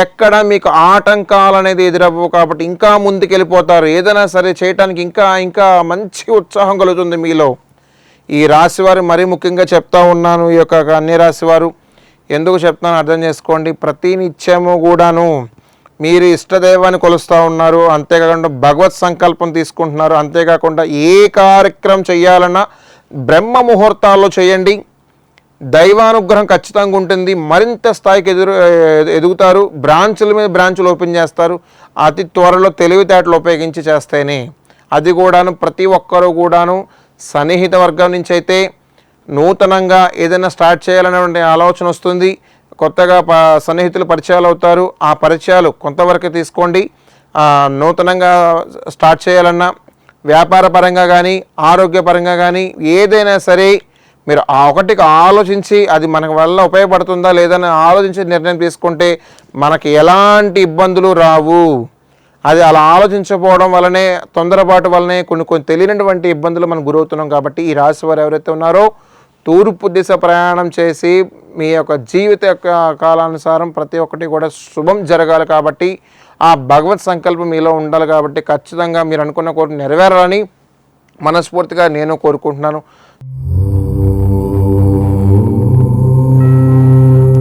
ఎక్కడ మీకు ఆటంకాలు అనేది ఎదురవ్వవు కాబట్టి ఇంకా ముందుకు వెళ్ళిపోతారు. ఏదైనా సరే చేయటానికి ఇంకా మంచి ఉత్సాహం కలుగుతుంది మీలో. ఈ రాశివారు మరీ ముఖ్యంగా చెప్తా ఉన్నాను. ఈ యొక్క కన్య రాశివారు ఎందుకు చెప్తాను అర్థం చేసుకోండి. ప్రతి నిత్యము కూడాను మీరు ఇష్టదైవాన్ని కొలుస్తూ ఉన్నారు, అంతేకాకుండా భగవత్ సంకల్పం తీసుకుంటున్నారు. అంతేకాకుండా ఏ కార్యక్రమం చేయాలన్నా బ్రహ్మ ముహూర్తాల్లో చేయండి. దైవానుగ్రహం ఖచ్చితంగా ఉంటుంది. మరింత స్థాయికి ఎదుగుతారు. బ్రాంచుల మీద బ్రాంచులు ఓపెన్ చేస్తారు. అతి త్వరలో తెలివితేటలు ఉపయోగించి చేస్తేనే అది కూడాను ప్రతి ఒక్కరూ కూడాను సన్నిహిత వర్గం నుంచి అయితే నూతనంగా ఏదైనా స్టార్ట్ చేయాలనేటువంటి ఆలోచన వస్తుంది. కొత్తగా సన్నిహితులు పరిచయాలు అవుతారు. ఆ పరిచయాలు కొంతవరకు తీసుకోండి. నూతనంగా స్టార్ట్ చేయాలన్నా వ్యాపార పరంగా కానీ ఆరోగ్యపరంగా కానీ ఏదైనా సరే మీరు ఒకటికి ఆలోచించి అది మన వల్ల ఉపయోగపడుతుందా లేదని ఆలోచించి నిర్ణయం తీసుకుంటే మనకి ఎలాంటి ఇబ్బందులు రావు. అది అలా ఆలోచించకపోవడం వల్లనే తొందరపాటు వల్లనే కొన్ని తెలియనటువంటి ఇబ్బందులు మనం గురవుతున్నాం. కాబట్టి ఈ రాశి వారు ఎవరైతే ఉన్నారో తూర్పు దిశ ప్రయాణం చేసి మీ యొక్క జీవిత కాలానుసారం ప్రతి ఒక్కటి కూడా శుభం జరగాలి. కాబట్టి ఆ భగవత్ సంకల్పం మీలో ఉండాలి. కాబట్టి ఖచ్చితంగా మీరు అనుకున్న కోరిక నెరవేరాలని మనస్ఫూర్తిగా నేను కోరుకుంటున్నాను.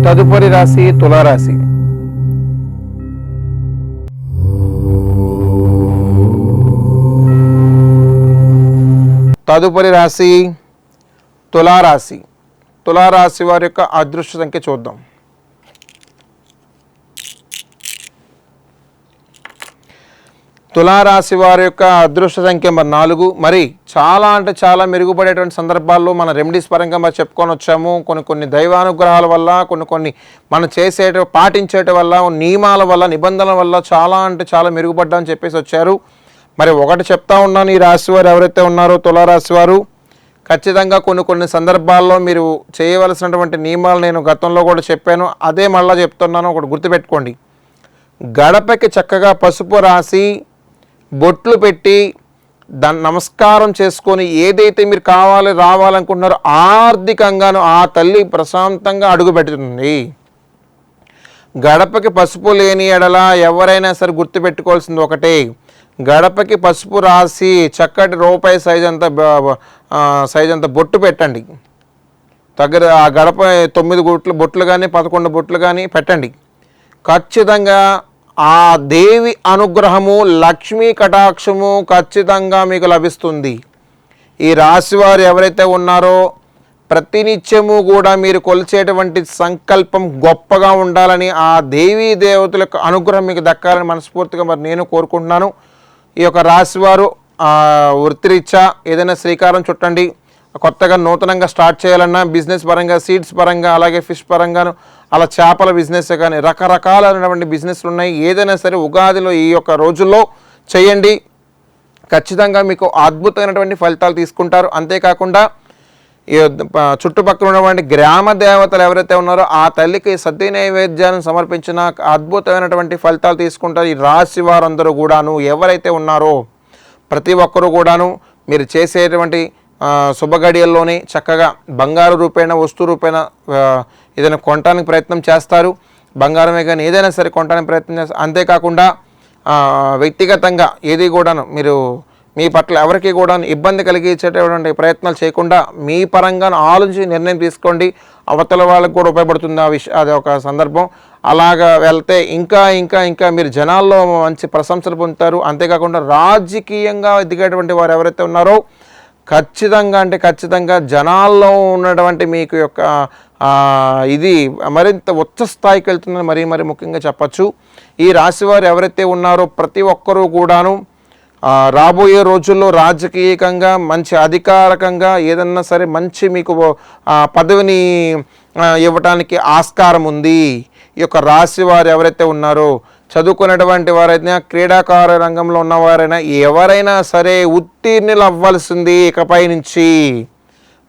తదుపరి రాశి తులారాశి. తదుపరి రాశి తులారాశి. తులారాశి వారి యొక్క అదృష్ట సంఖ్య చూద్దాం. తులారాశి వారి యొక్క అదృష్ట సంఖ్య మరి 4. మరి చాలా అంటే చాలా మెరుగుపడేటువంటి సందర్భాల్లో మన రెమెడీస్ పరంగా మరి చెప్పుకొని వచ్చాము. కొన్ని దైవానుగ్రహాల వల్ల కొన్ని మనం పాటించేట వల్ల నియమాల వల్ల నిబంధనల వల్ల చాలా అంటే చాలా మెరుగుపడ్డామని చెప్పేసి వచ్చారు. మరి ఒకటి చెప్తా ఉన్నాను, ఈ రాశి వారు ఎవరైతే ఉన్నారో తులారాశి వారు ఖచ్చితంగా కొన్ని సందర్భాల్లో మీరు చేయవలసినటువంటి నియమాలు నేను గతంలో కూడా చెప్పాను, అదే మళ్ళీ చెప్తున్నాను. ఒకటి గుర్తుపెట్టుకోండి. గడపకి చక్కగా పసుపు రాసి బొట్లు పెట్టి దాన్ని నమస్కారం చేసుకొని ఏదైతే మీరు రావాలనుకుంటున్నారో ఆర్థికంగాను ఆ తల్లి ప్రశాంతంగా అడుగు పెడుతుంది. గడపకి పసుపు లేని ఎడల ఎవరైనా సరే గుర్తుపెట్టుకోవాల్సింది ఒకటే, గడపకి పసుపు రాసి చక్కటి రూపాయి సైజ్ అంత బొట్టు పెట్టండి. దగ్గర ఆ గడప 9 బొట్లు కానీ 11 బొట్లు కానీ పెట్టండి. ఖచ్చితంగా ఆ దేవి అనుగ్రహము లక్ష్మీ కటాక్షము ఖచ్చితంగా మీకు లభిస్తుంది. ఈ రాశివారు ఎవరైతే ఉన్నారో ప్రతినిత్యము కూడా మీరు కొలిచేటువంటి సంకల్పం గొప్పగా ఉండాలని, ఆ దేవీ దేవతల అనుగ్రహం మీకు దక్కాలని మనస్ఫూర్తిగా మరి నేను కోరుకుంటున్నాను. ఈ యొక్క రాశివారు వృత్తిరీత్యా ఏదైనా శ్రీకారం చుట్టండి. కొత్తగా నూతనంగా స్టార్ట్ చేయాలన్నా బిజినెస్ పరంగా, సీడ్స్ పరంగా, అలాగే ఫిష్ పరంగాను, అలా చేపల బిజినెస్ కానీ రకరకాలైనటువంటి బిజినెస్లు ఉన్నాయి. ఏదైనా సరే ఉగాదిలో ఈ యొక్క రోజుల్లో చేయండి. ఖచ్చితంగా మీకు అద్భుతమైనటువంటి ఫలితాలు తీసుకుంటారు. అంతేకాకుండా ఈ చుట్టుపక్కల ఉన్నటువంటి గ్రామ దేవతలు ఎవరైతే ఉన్నారో ఆ తల్లికి సతీ నైవేద్యాన్ని సమర్పించిన అద్భుతమైనటువంటి ఫలితాలు తీసుకుంటారు. ఈ రాశి వారందరూ కూడాను ఎవరైతే ఉన్నారో ప్రతి ఒక్కరూ కూడాను మీరు చేసేటువంటి శుభగడియల్లోనే చక్కగా బంగారు రూపేణ వస్తు రూపేణ ఏదైనా కొనడానికి ప్రయత్నం చేస్తారు. బంగారమే కానీ ఏదైనా సరే కొనడానికి ప్రయత్నం చేస్తారు. అంతేకాకుండా వ్యక్తిగతంగా ఏది కూడాను మీరు మీ పట్ల ఎవరికి కూడా ఇబ్బంది కలిగించేటటువంటి ప్రయత్నాలు చేయకుండా మీ పరంగా ఆలోచించి నిర్ణయం తీసుకోండి. అవతల వాళ్ళకు కూడా ఉపయోగపడుతుంది అది ఒక సందర్భం. అలాగా వెళ్తే ఇంకా ఇంకా ఇంకా మీరు జనాల్లో మంచి ప్రశంసలు పొందుతారు. అంతేకాకుండా రాజకీయంగా ఎదిగేటువంటి వారు ఎవరైతే ఉన్నారో ఖచ్చితంగా జనాల్లో ఉన్నటువంటి మీకు యొక్క ఇది మరింత ఉచ్చ స్థాయికి వెళ్తుందని మరీ ముఖ్యంగా చెప్పచ్చు. ఈ రాశివారు ఎవరైతే ఉన్నారో ప్రతి ఒక్కరూ కూడాను రాబోయే రోజుల్లో రాజకీయంగా మంచి అధికారికంగా ఏదన్నా సరే మంచి మీకు పదవిని ఇవ్వటానికి ఆస్కారం ఉంది. ఈ యొక్క రాశి వారు ఎవరైతే ఉన్నారో చదువుకునేటువంటి వారైనా క్రీడాకార రంగంలో ఉన్నవారైనా ఎవరైనా సరే ఉత్తీర్ణులు అవ్వాల్సింది ఇకపై నుంచి.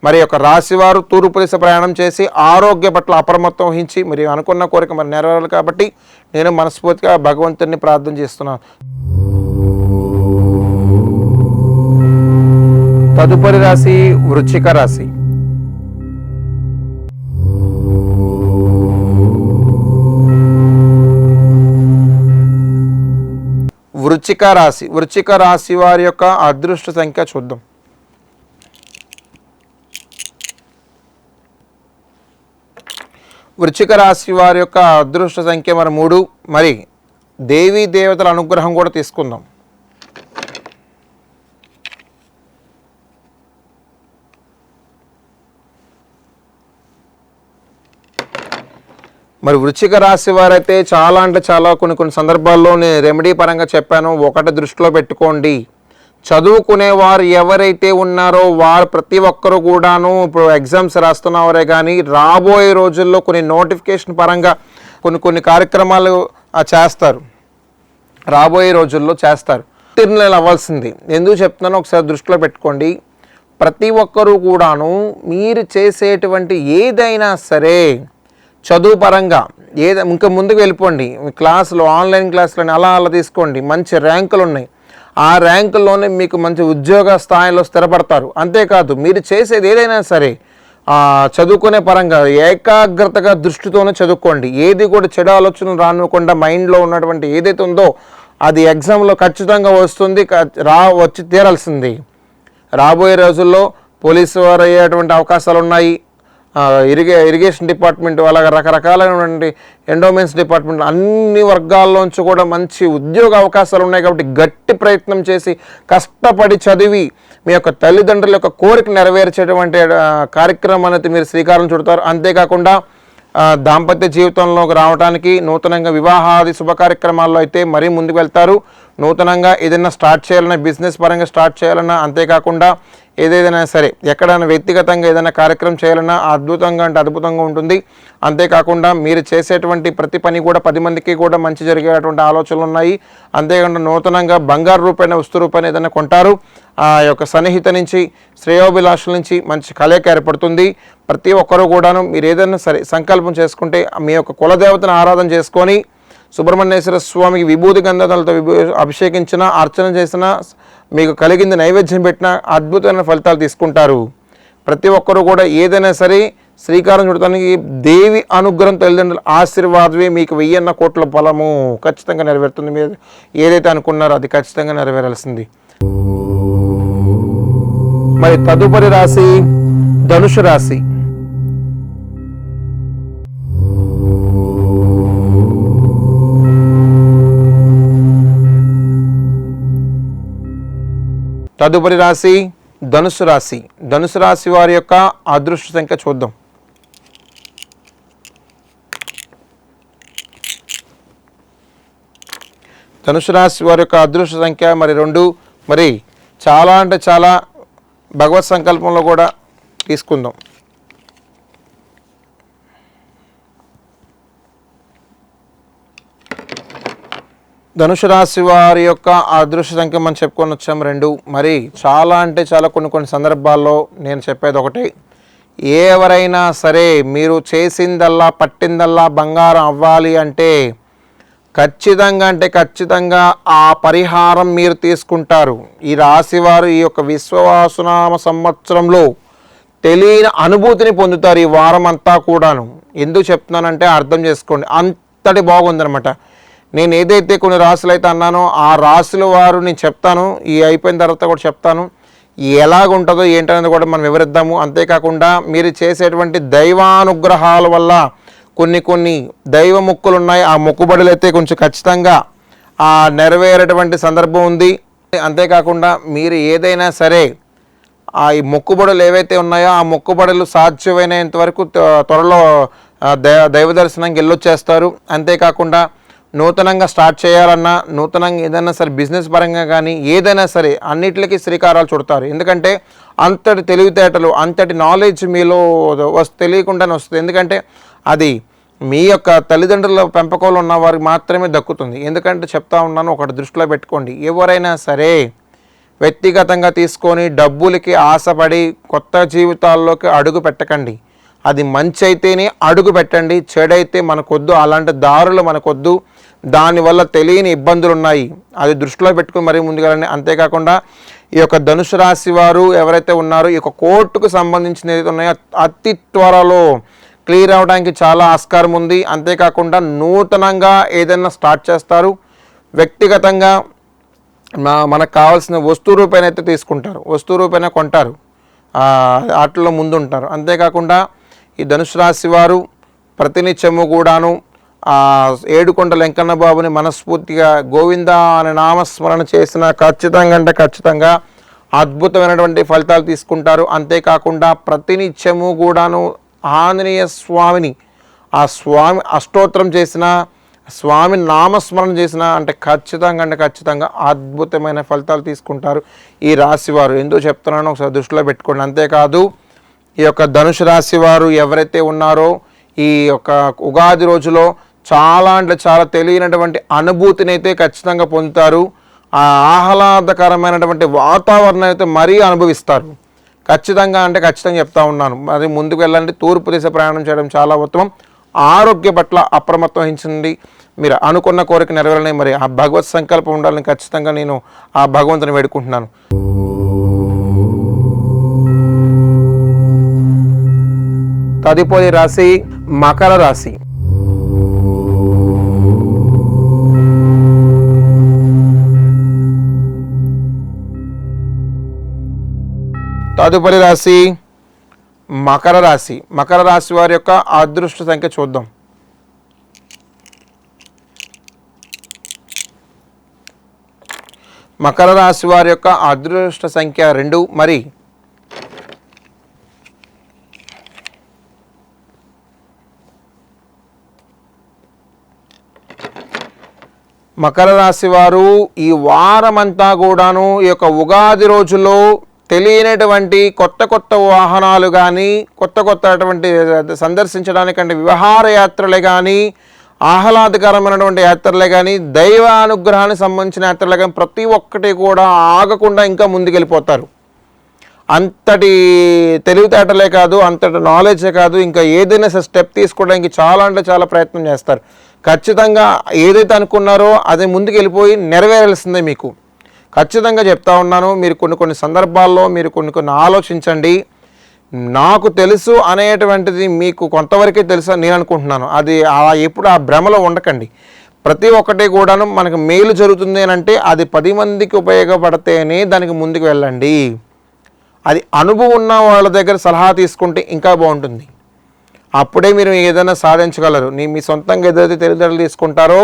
మరి యొక్క రాశివారు తూర్పు దిశ ప్రయాణం చేసి ఆరోగ్య పట్ల అప్రమత్తం వహించి మరి అనుకున్న కోరిక మరి నెరవేరాలి. కాబట్టి నేను మనస్ఫూర్తిగా భగవంతుడిని ప్రార్థన చేస్తున్నాను. తదుపరి రాశి వృశ్చిక రాశి. వృశ్చిక రాశి వారి యొక్క అదృష్ట సంఖ్య చూద్దాం. వృశ్చిక రాశి వారి యొక్క అదృష్ట సంఖ్య మరి 3. మరి దేవీ దేవతల అనుగ్రహం కూడా తీసుకుందాం. మరి వృశ్చిక రాశి వారైతే చాలా అంటే చాలా కొన్ని సందర్భాల్లో నేను రెమెడీ పరంగా చెప్పాను. ఒకటి దృష్టిలో పెట్టుకోండి, చదువుకునేవారు ఎవరైతే ఉన్నారో వారు ప్రతి ఒక్కరు కూడాను ఇప్పుడు ఎగ్జామ్స్ రాస్తున్నవారే కానీ రాబోయే రోజుల్లో కొన్ని నోటిఫికేషన్ పరంగా కొన్ని కార్యక్రమాలు చేస్తారు. రాబోయే రోజుల్లో చేస్తారు. ఉత్తీర్ణులు అవ్వాల్సింది. ఎందుకు చెప్తున్నానో ఒకసారి దృష్టిలో పెట్టుకోండి. ప్రతి ఒక్కరూ కూడాను మీరు చేసేటువంటి ఏదైనా సరే చదువు పరంగా ఇంకా ముందుకు వెళ్ళిపోండి. క్లాసులు ఆన్లైన్ క్లాసులని అలా తీసుకోండి. మంచి ర్యాంకులు ఉన్నాయి. ఆ ర్యాంకుల్లోనే మీకు మంచి ఉద్యోగ స్థాయిలో స్థిరపడతారు. అంతేకాదు మీరు చేసేది ఏదైనా సరే చదువుకునే పరంగా ఏకాగ్రతగా దృష్టితోనే చదువుకోండి. ఏది కూడా చెడు ఆలోచనలు రానివ్వకుండా మైండ్లో ఉన్నటువంటి ఏదైతే ఉందో అది ఎగ్జామ్లో ఖచ్చితంగా వస్తుంది, వచ్చి తీరాల్సింది. రాబోయే రోజుల్లో పోలీసు వారు అయ్యేటువంటి అవకాశాలు ఉన్నాయి. ఇరిగేషన్ డిపార్ట్మెంట్ అలాగే రకరకాలైనటువంటి ఎండోమెంట్స్ డిపార్ట్మెంట్ అన్ని వర్గాల్లోంచి కూడా మంచి ఉద్యోగ అవకాశాలు ఉన్నాయి. కాబట్టి గట్టి ప్రయత్నం చేసి కష్టపడి చదివి మీ యొక్క తల్లిదండ్రుల యొక్క కోరిక నెరవేర్చేటువంటి కార్యక్రమం అనేది మీరు శ్రీకారం చుడతారు. అంతేకాకుండా దాంపత్య జీవితంలోకి రావడానికి నూతనంగా వివాహాది శుభ కార్యక్రమాల్లో అయితే మరీ ముందుకు వెళ్తారు. నూతనంగా ఏదైనా స్టార్ట్ చేయాలన్నా, బిజినెస్ పరంగా స్టార్ట్ చేయాలన్నా, అంతేకాకుండా ఏదైనా సరే ఎక్కడైనా వ్యక్తిగతంగా ఏదైనా కార్యక్రమం చేయాలన్నా అద్భుతంగా ఉంటుంది. అంతేకాకుండా మీరు చేసేటువంటి ప్రతి పని కూడా 10 మందికి కూడా మంచి జరిగేటువంటి ఆలోచనలు ఉన్నాయి. అంతేకాకుండా నూతనంగా బంగారు రూపాయన వస్తు రూపాయన ఏదైనా కొంటారు. ఆ యొక్క సన్నిహిత నుంచి శ్రేయోభిలాషుల నుంచి మంచి కలయిక ఏర్పడుతుంది. ప్రతి ఒక్కరూ కూడాను మీరు ఏదైనా సరే సంకల్పం చేసుకుంటే మీ యొక్క కులదేవతను ఆరాధన చేసుకొని సుబ్రహ్మణ్యేశ్వర స్వామికి విభూతి గంధాలతో అభిషేకించిన, అర్చన చేసిన, మీకు కలిగింది నైవేద్యం పెట్టిన అద్భుతమైన ఫలితాలు తీసుకుంటారు. ప్రతి ఒక్కరూ కూడా ఏదైనా సరే శ్రీకారం చుడటానికి దేవి అనుగ్రహం, తల్లిదండ్రుల ఆశీర్వాదమే మీకు 1000 కోట్ల ఫలము ఖచ్చితంగా నెరవేరుతుంది. మీరు ఏదైతే అనుకున్నారో అది ఖచ్చితంగా నెరవేరాల్సింది. మరి తదుపరి రాశి ధనుసు రాశి. తదుపరి రాశి ధనుసు రాశి. ధనుసు రాశి వారి యొక్క అదృష్ట సంఖ్య చూద్దాం. ధనుసు రాశి వారి యొక్క అదృష్ట సంఖ్య మరి 2. మరి చాలా అంటే చాలా భగవత్ సంకల్పంలో కూడా తీసుకుందాం. ధనుసు రాశి వారి యొక్క అదృష్ట సంఖ్య మనం చెప్పుకొని వచ్చాము 2. మరి చాలా అంటే చాలా కొన్ని సందర్భాల్లో నేను చెప్పేది ఒకటి, ఎవరైనా సరే మీరు చేసిందల్లా పట్టిందల్లా బంగారం అవ్వాలి అంటే ఖచ్చితంగా ఆ పరిహారం మీరు తీసుకుంటారు. ఈ రాశివారు ఈ యొక్క విశ్వవాసునామ సంవత్సరంలో తెలియని అనుభూతిని పొందుతారు ఈ వారం అంతా కూడాను. ఎందుకు చెప్తున్నానంటే అర్థం చేసుకోండి, అంతటి బాగుందనమాట. నేను ఏదైతే కొన్ని రాశులు అయితే అన్నానో ఆ రాశుల వారు నేను చెప్తాను, ఈ అయిపోయిన తర్వాత కూడా చెప్తాను ఎలాగుంటుందో ఏంటనేది కూడా మనం వివరిద్దాము. అంతేకాకుండా మీరు చేసేటువంటి దైవానుగ్రహాల వల్ల కొన్ని దైవ మొక్కులు ఉన్నాయి, ఆ మొక్కుబడులు అయితే కొంచెం ఖచ్చితంగా నెరవేరేటువంటి సందర్భం ఉంది. అంతేకాకుండా మీరు ఏదైనా సరే ఈ మొక్కుబడులు ఏవైతే ఉన్నాయో ఆ మొక్కుబడులు సాధ్యమైనంత వరకు త్వరలో దైవ దర్శనంకి వెళ్ళొచ్చేస్తారు. అంతేకాకుండా నూతనంగా స్టార్ట్ చేయాలన్నా, నూతనంగా ఏదైనా సరే బిజినెస్ పరంగా కానీ ఏదైనా సరే అన్నిటికీ శ్రీకారాలు చుడతారు. ఎందుకంటే అంతటి తెలివితేటలు, అంతటి నాలెడ్జ్ మీలో తెలియకుండానే వస్తుంది. ఎందుకంటే అది మీ యొక్క తల్లిదండ్రుల పెంపకంలో ఉన్న వారికి మాత్రమే దక్కుతుంది. ఎందుకంటే చెప్తా ఉన్నాను, ఒకటి దృష్టిలో పెట్టుకోండి, ఎవరైనా సరే వ్యక్తిగతంగా తీసుకొని డబ్బులకి ఆశపడి కొత్త జీవితాల్లోకి అడుగు పెట్టకండి. అది మంచి అయితేనే అడుగు పెట్టండి, చెడైతే మనకొద్దు, అలాంటి దారులు మనకొద్దు. దానివల్ల తెలియని ఇబ్బందులు ఉన్నాయి, అది దృష్టిలో పెట్టుకుని మరీ ముందుకెళ్ళండి. అంతేకాకుండా ఈ యొక్క ధనుసు రాశి వారు ఎవరైతే ఉన్నారో ఈ యొక్క కోర్టుకు సంబంధించిన ఏదైతే ఉన్నాయో అతి త్వరలో క్లియర్ అవడానికి చాలా ఆస్కారం ఉంది. అంతేకాకుండా నూతనంగా ఏదైనా స్టార్ట్ చేస్తారు, వ్యక్తిగతంగా మనకు కావాల్సిన వస్తువు రూపాయన అయితే తీసుకుంటారు, వస్తువు రూపాయన కొంటారు, వాటిలో ముందుంటారు. అంతేకాకుండా ఈ ధనుసు రాశి వారు ప్రతినిత్యము కూడాను ఏడుకొండ వెంకన్న బాబుని మనస్ఫూర్తిగా గోవింద అనే నామస్మరణ చేసిన ఖచ్చితంగా అద్భుతమైనటువంటి ఫలితాలు తీసుకుంటారు. అంతేకాకుండా ప్రతినిత్యము కూడాను ఆంజనేయ స్వామిని స్వామి అష్టోత్తరం చేసిన, స్వామి నామస్మరణ చేసిన అంటే ఖచ్చితంగా అద్భుతమైన ఫలితాలు తీసుకుంటారు ఈ రాశివారు. ఎందుకు చెప్తున్నానో ఒకసారి దృష్టిలో పెట్టుకోండి. అంతేకాదు ఈ యొక్క ధనుసు రాశి వారు ఎవరైతే ఉన్నారో ఈ యొక్క ఉగాది రోజులో చాలా తెలియనటువంటి అనుభూతిని అయితే ఖచ్చితంగా పొందుతారు. ఆహ్లాదకరమైనటువంటి వాతావరణం అయితే మరీ అనుభవిస్తారు. ఖచ్చితంగా చెప్తా ఉన్నాను. మరి ముందుకు వెళ్ళండి, తూర్పు దిశ ప్రయాణం చేయడం చాలా ఉత్తమం. ఆరోగ్య పట్ల అప్రమత్తం వహించండి. మీరు అనుకున్న కోరిక నెరవేరాలని, మరి ఆ భగవత్ సంకల్పం ఉండాలని ఖచ్చితంగా నేను ఆ భగవంతుని వేడుకుంటున్నాను. తదుపరి రాశి మకర రాశి. తదుపరి రాశి మకర రాశి. మకర రాశి వారి యొక్క అదృష్ట సంఖ్య చూద్దాం. మకర రాశి వారి యొక్క అదృష్ట సంఖ్య 2. మరి మకర రాశి వారు ఈ వారమంతా కూడాను ఈ యొక్క ఉగాది రోజుల్లో తెలియనటువంటి కొత్త వాహనాలు కానీ కొత్తటువంటి సందర్శించడానికంటే విహారయాత్రలే కానీ ఆహ్లాదకరమైనటువంటి యాత్రలే కానీ దైవానుగ్రహానికి సంబంధించిన యాత్రలే కానీ ప్రతి ఒక్కటి కూడా ఆగకుండా ఇంకా ముందుకెళ్ళిపోతారు. అంతటి తెలివితేటలే కాదు, అంతటి నాలెడ్జే కాదు, ఇంకా ఏదైనా స్టెప్ తీసుకోవడానికి చాలా ప్రయత్నం చేస్తారు. ఖచ్చితంగా ఏదైతే అనుకున్నారో అది ముందుకు వెళ్ళిపోయి నెరవేరాల్సిందే. మీకు ఖచ్చితంగా చెప్తా ఉన్నాను, మీరు కొన్ని సందర్భాల్లో మీరు కొన్ని ఆలోచించండి. నాకు తెలుసు అనేటువంటిది మీకు కొంతవరకే తెలుసు నేను అనుకుంటున్నాను. అది ఎప్పుడు ఆ భ్రమలో ఉండకండి. ప్రతి ఒక్కటి కూడాను మనకు మేలు జరుగుతుంది అని అంటే అది 10 మందికి ఉపయోగపడితేనే దానికి ముందుకు వెళ్ళండి. అది అనుభవం ఉన్న వాళ్ళ దగ్గర సలహా తీసుకుంటే ఇంకా బాగుంటుంది. అప్పుడే మీరు ఏదైనా సాధించగలరు. మీ సొంతంగా ఏదైతే తెలివితేటలు తీసుకుంటారో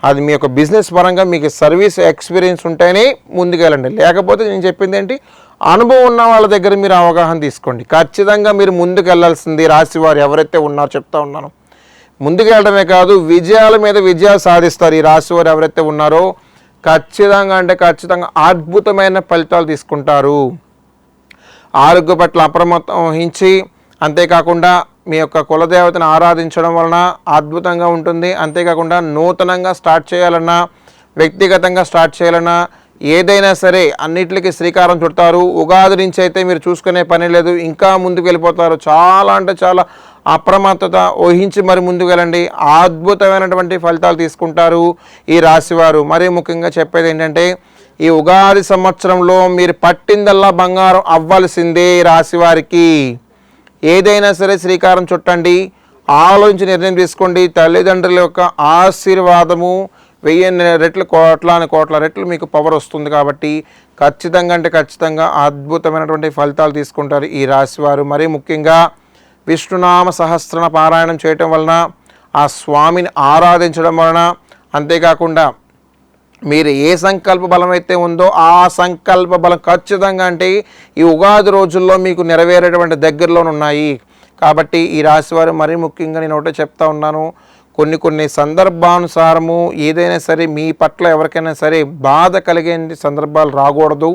అది మీ యొక్క బిజినెస్ పరంగా మీకు సర్వీస్ ఎక్స్పీరియన్స్ ఉంటేనే ముందుకెళ్ళండి. లేకపోతే నేను చెప్పింది ఏంటి, అనుభవం ఉన్న వాళ్ళ దగ్గర మీరు అవగాహన తీసుకోండి. ఖచ్చితంగా మీరు ముందుకు వెళ్ళాల్సింది. రాశివారు ఎవరైతే ఉన్నారో చెప్తా ఉన్నాను, ముందుకు వెళ్ళడమే కాదు విజయాల మీద విజయాలు సాధిస్తారు. ఈ రాశివారు ఎవరైతే ఉన్నారో ఖచ్చితంగా అద్భుతమైన ఫలితాలు తీసుకుంటారు. ఆరోగ్య పట్ల అప్రమత్తం వహించి, అంతేకాకుండా మీ యొక్క కులదేవతను ఆరాధించడం వలన అద్భుతంగా ఉంటుంది. అంతేకాకుండా నూతనంగా స్టార్ట్ చేయాలన్నా, వ్యక్తిగతంగా స్టార్ట్ చేయాలన్నా, ఏదైనా సరే అన్నిటికీ శ్రీకారం చుడతారు. ఉగాది నుంచి అయితే మీరు చూసుకునే పని లేదు, ఇంకా ముందుకు వెళ్ళిపోతారు. చాలా అంటే చాలా అప్రమత్తత వహించి మరి ముందుకు వెళ్ళండి. అద్భుతమైనటువంటి ఫలితాలు తీసుకుంటారు ఈ రాశివారు. మరీ ముఖ్యంగా చెప్పేది ఏంటంటే ఈ ఉగాది సంవత్సరంలో మీరు పట్టిందల్లా బంగారం అవ్వాల్సిందే. ఈ రాశివారికి ఏదైనా సరే శ్రీకారం చుట్టండి, ఆలోచించి నిర్ణయం తీసుకోండి. తల్లిదండ్రుల యొక్క ఆశీర్వాదము 1000 రెట్లు కోట్ల రెట్లు మీకు పవర్ వస్తుంది. కాబట్టి ఖచ్చితంగా అంటే ఖచ్చితంగా అద్భుతమైనటువంటి ఫలితాలు తీసుకుంటారు ఈ రాశివారు. మరీ ముఖ్యంగా విష్ణునామ సహస్రన పారాయణం చేయటం వలన, ఆ స్వామిని ఆరాధించడం వలన, అంతేకాకుండా మీరు ఏ సంకల్ప బలం అయితే ఉందో ఆ సంకల్ప బలం ఖచ్చితంగా అంటే ఈ ఉగాది రోజుల్లో మీకు నెరవేరేటువంటి దగ్గరలోనున్నాయి. కాబట్టి ఈ రాశివారు మరీ ముఖ్యంగా నేను ఒకటే చెప్తా ఉన్నాను, కొన్ని సందర్భానుసారము ఏదైనా సరే మీ పట్ల ఎవరికైనా సరే బాధ కలిగే సందర్భాలు రాకూడదు.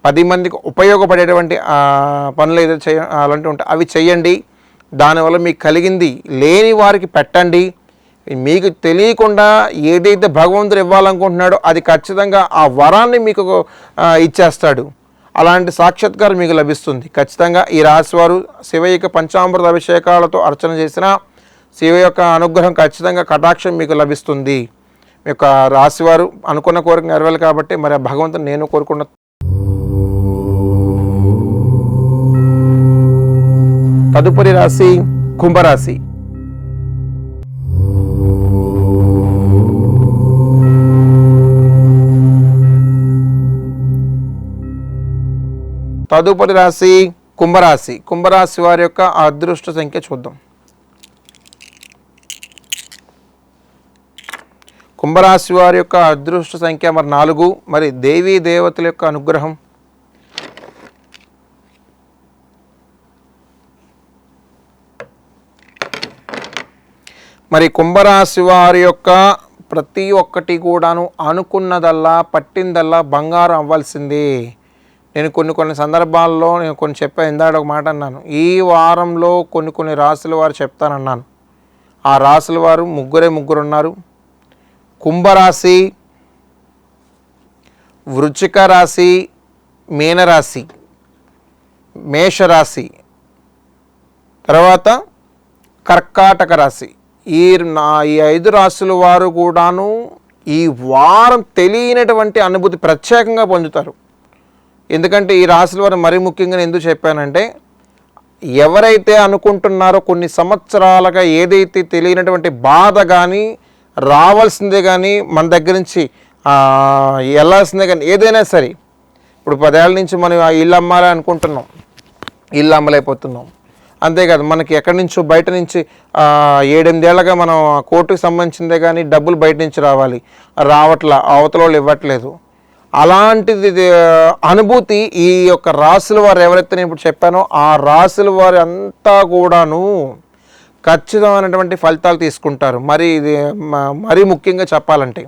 10 మందికి ఉపయోగపడేటువంటి పనులు ఏదైతే అలాంటివి ఉంటాయి అవి చేయండి. దానివల్ల మీకు కలిగింది లేని వారికి పెట్టండి. మీకు తెలియకుండా ఏదైతే భగవంతుడు ఇవ్వాలనుకుంటున్నాడో అది ఖచ్చితంగా ఆ వరాన్ని మీకు ఇచ్చేస్తాడు. అలాంటి సాక్షాత్కారం మీకు లభిస్తుంది. ఖచ్చితంగా ఈ రాశివారు శివ యొక్క పంచామృత అభిషేకాలతో అర్చన చేసిన శివ యొక్క అనుగ్రహం ఖచ్చితంగా కటాక్షం మీకు లభిస్తుంది. మీ యొక్క రాశివారు అనుకున్న కోరిక నెరవేరాలి. కాబట్టి మరి భగవంతుని నేను కోరుకున్న తదుపరి రాశి కుంభరాశి. తదుపరి రాశి కుంభరాశి. కుంభరాశి వారి యొక్క అదృష్ట సంఖ్య చూద్దాం. కుంభరాశి వారి యొక్క అదృష్ట సంఖ్య మరి 4. మరి దేవీ దేవతల యొక్క అనుగ్రహం, మరి కుంభరాశి వారి యొక్క ప్రతి ఒక్కటి కూడాను అనుకున్నదల్లా పట్టిందల్లా బంగారం అవ్వాల్సిందే. నేను కొన్ని సందర్భాల్లో నేను చెప్పాను, ఇందాక ఒక మాట అన్నాను, ఈ వారంలో కొన్ని రాశుల వారు చెప్తానన్నాను. ఆ రాశుల వారు ముగ్గురు ఉన్నారు. కుంభరాశి, వృశ్చిక రాశి, మీనరాశి, మేషరాశి, తర్వాత కర్కాటక రాశి. ఈ 5 రాశుల వారు కూడాను ఈ వారం తెలియనటువంటి అనుభూతి ప్రత్యేకంగా పొందుతారు. ఎందుకంటే ఈ రాశుల వారు మరీ ముఖ్యంగా ఎందుకు చెప్పానంటే, ఎవరైతే అనుకుంటున్నారో కొన్ని సంవత్సరాలుగా ఏదైతే తెలియనటువంటి బాధ కానీ రావాల్సిందే కానీ మన దగ్గర నుంచి వెళ్ళాల్సిందే కానీ ఏదైనా సరే, ఇప్పుడు 10 ఏళ్ళ నుంచి మనం ఆ ఇల్లు అమ్మాలి అనుకుంటున్నాం, ఇల్లు అమ్మలేకపోతున్నాం. అంతేకాదు మనకి ఎక్కడి నుంచో బయట నుంచి 7-8 ఏళ్ళగా మనం కోర్టుకు సంబంధించిందే కానీ డబ్బులు బయట నుంచి రావట్లా, అవతల వాళ్ళు ఇవ్వట్లేదు. అలాంటిది అనుభూతి ఈ యొక్క రాశుల వారు ఎవరైతే నేను ఇప్పుడు చెప్పానో ఆ రాశుల వారు అంతా కూడాను ఖచ్చితమైనటువంటి ఫలితాలు తీసుకుంటారు. మరి ఇది మరీ ముఖ్యంగా చెప్పాలంటే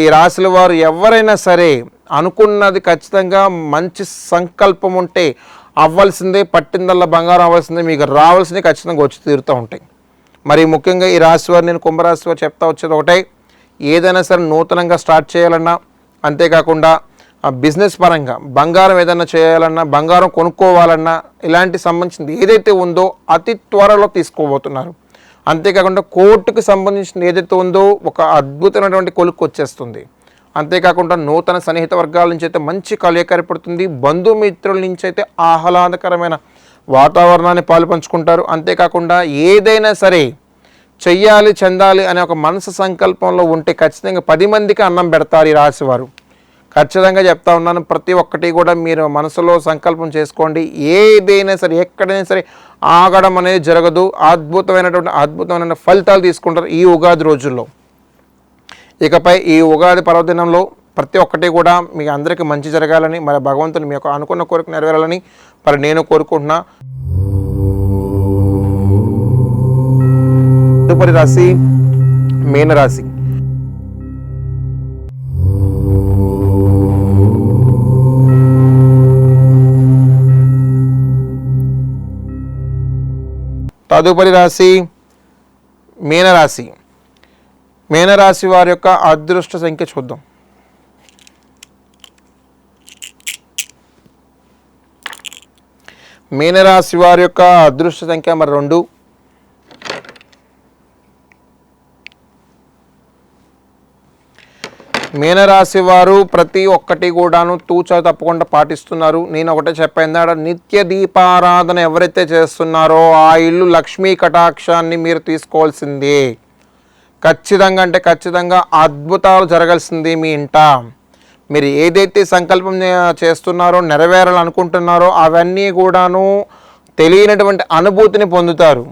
ఈ రాశుల వారు ఎవరైనా సరే అనుకున్నది ఖచ్చితంగా మంచి సంకల్పం ఉంటే అవ్వాల్సిందే, పట్టిందల్లా బంగారం అవ్వాల్సిందే, మీకు రావాల్సిందే ఖచ్చితంగా వచ్చి తీరుతూ ఉంటాయి. మరి ముఖ్యంగా ఈ రాశి వారు నేను కుంభరాశి వారు చెప్తా వచ్చేది ఒకటే, ఏదైనా సరే నూతనంగా స్టార్ట్ చేయాలన్నా, అంతేకాకుండా బిజినెస్ పరంగా బంగారం ఏదైనా చేయాలన్నా, బంగారం కొనుక్కోవాలన్నా, ఇలాంటి సంబంధించింది ఏదైతే ఉందో అతి త్వరలో తీసుకోబోతున్నారు. అంతేకాకుండా కోర్టుకు సంబంధించిన ఏదైతే ఉందో ఒక అద్భుతమైనటువంటి కొలుక్కు వచ్చేస్తుంది. అంతేకాకుండా నూతన సన్నిహిత వర్గాల నుంచి అయితే మంచి కలయిక ఏర్పడుతుంది. బంధుమిత్రుల నుంచి అయితే ఆహ్లాదకరమైన వాతావరణాన్ని పాలుపంచుకుంటారు. అంతేకాకుండా ఏదైనా సరే చెయ్యాలి చెందాలి అనే ఒక మనసు సంకల్పంలో ఉంటే ఖచ్చితంగా 10 మందికి అన్నం పెడతారు ఈ రాశివారు. ఖచ్చితంగా చెప్తా ఉన్నాను, ప్రతి ఒక్కటి కూడా మీరు మనసులో సంకల్పం చేసుకోండి. ఏదైనా సరే ఎక్కడైనా సరే ఆగడం అనేది జరగదు. అద్భుతమైన ఫలితాలు తీసుకుంటారు ఈ ఉగాది రోజుల్లో. ఇకపై ఈ ఉగాది పర్వదినంలో ప్రతి ఒక్కటి కూడా మీ అందరికీ మంచి జరగాలని, మరి భగవంతుని మీ యొక్క అనుకున్న కోరిక నెరవేరాలని మరి నేను కోరుకుంటున్నా. తదుపరి రాశి మీనరాశి. తదుపరి రాశి మీనరాశి. మీనరాశి వారి యొక్క అదృష్ట సంఖ్య చూద్దాం. మీనరాశి వారి యొక్క అదృష్ట సంఖ్య మరి 2. మీనరాశి వారు ప్రతి ఒక్కటి కూడాను తూచా తప్పకుండా పాటిస్తున్నారు. నేను ఒకటే చెప్పాను, నిత్య దీపారాధన ఎవరైతే చేస్తున్నారో ఆ ఇల్లు లక్ష్మీ కటాక్షాన్ని మీరు తీసుకోవాల్సిందే. ఖచ్చితంగా అంటే ఖచ్చితంగా అద్భుతాలు జరగాల్సింది మీ ఇంట. మీరు ఏదైతే సంకల్పం చేస్తున్నారో, నెరవేరాలనుకుంటున్నారో అవన్నీ కూడాను తెలియనటువంటి అనుభూతిని పొందుతారు.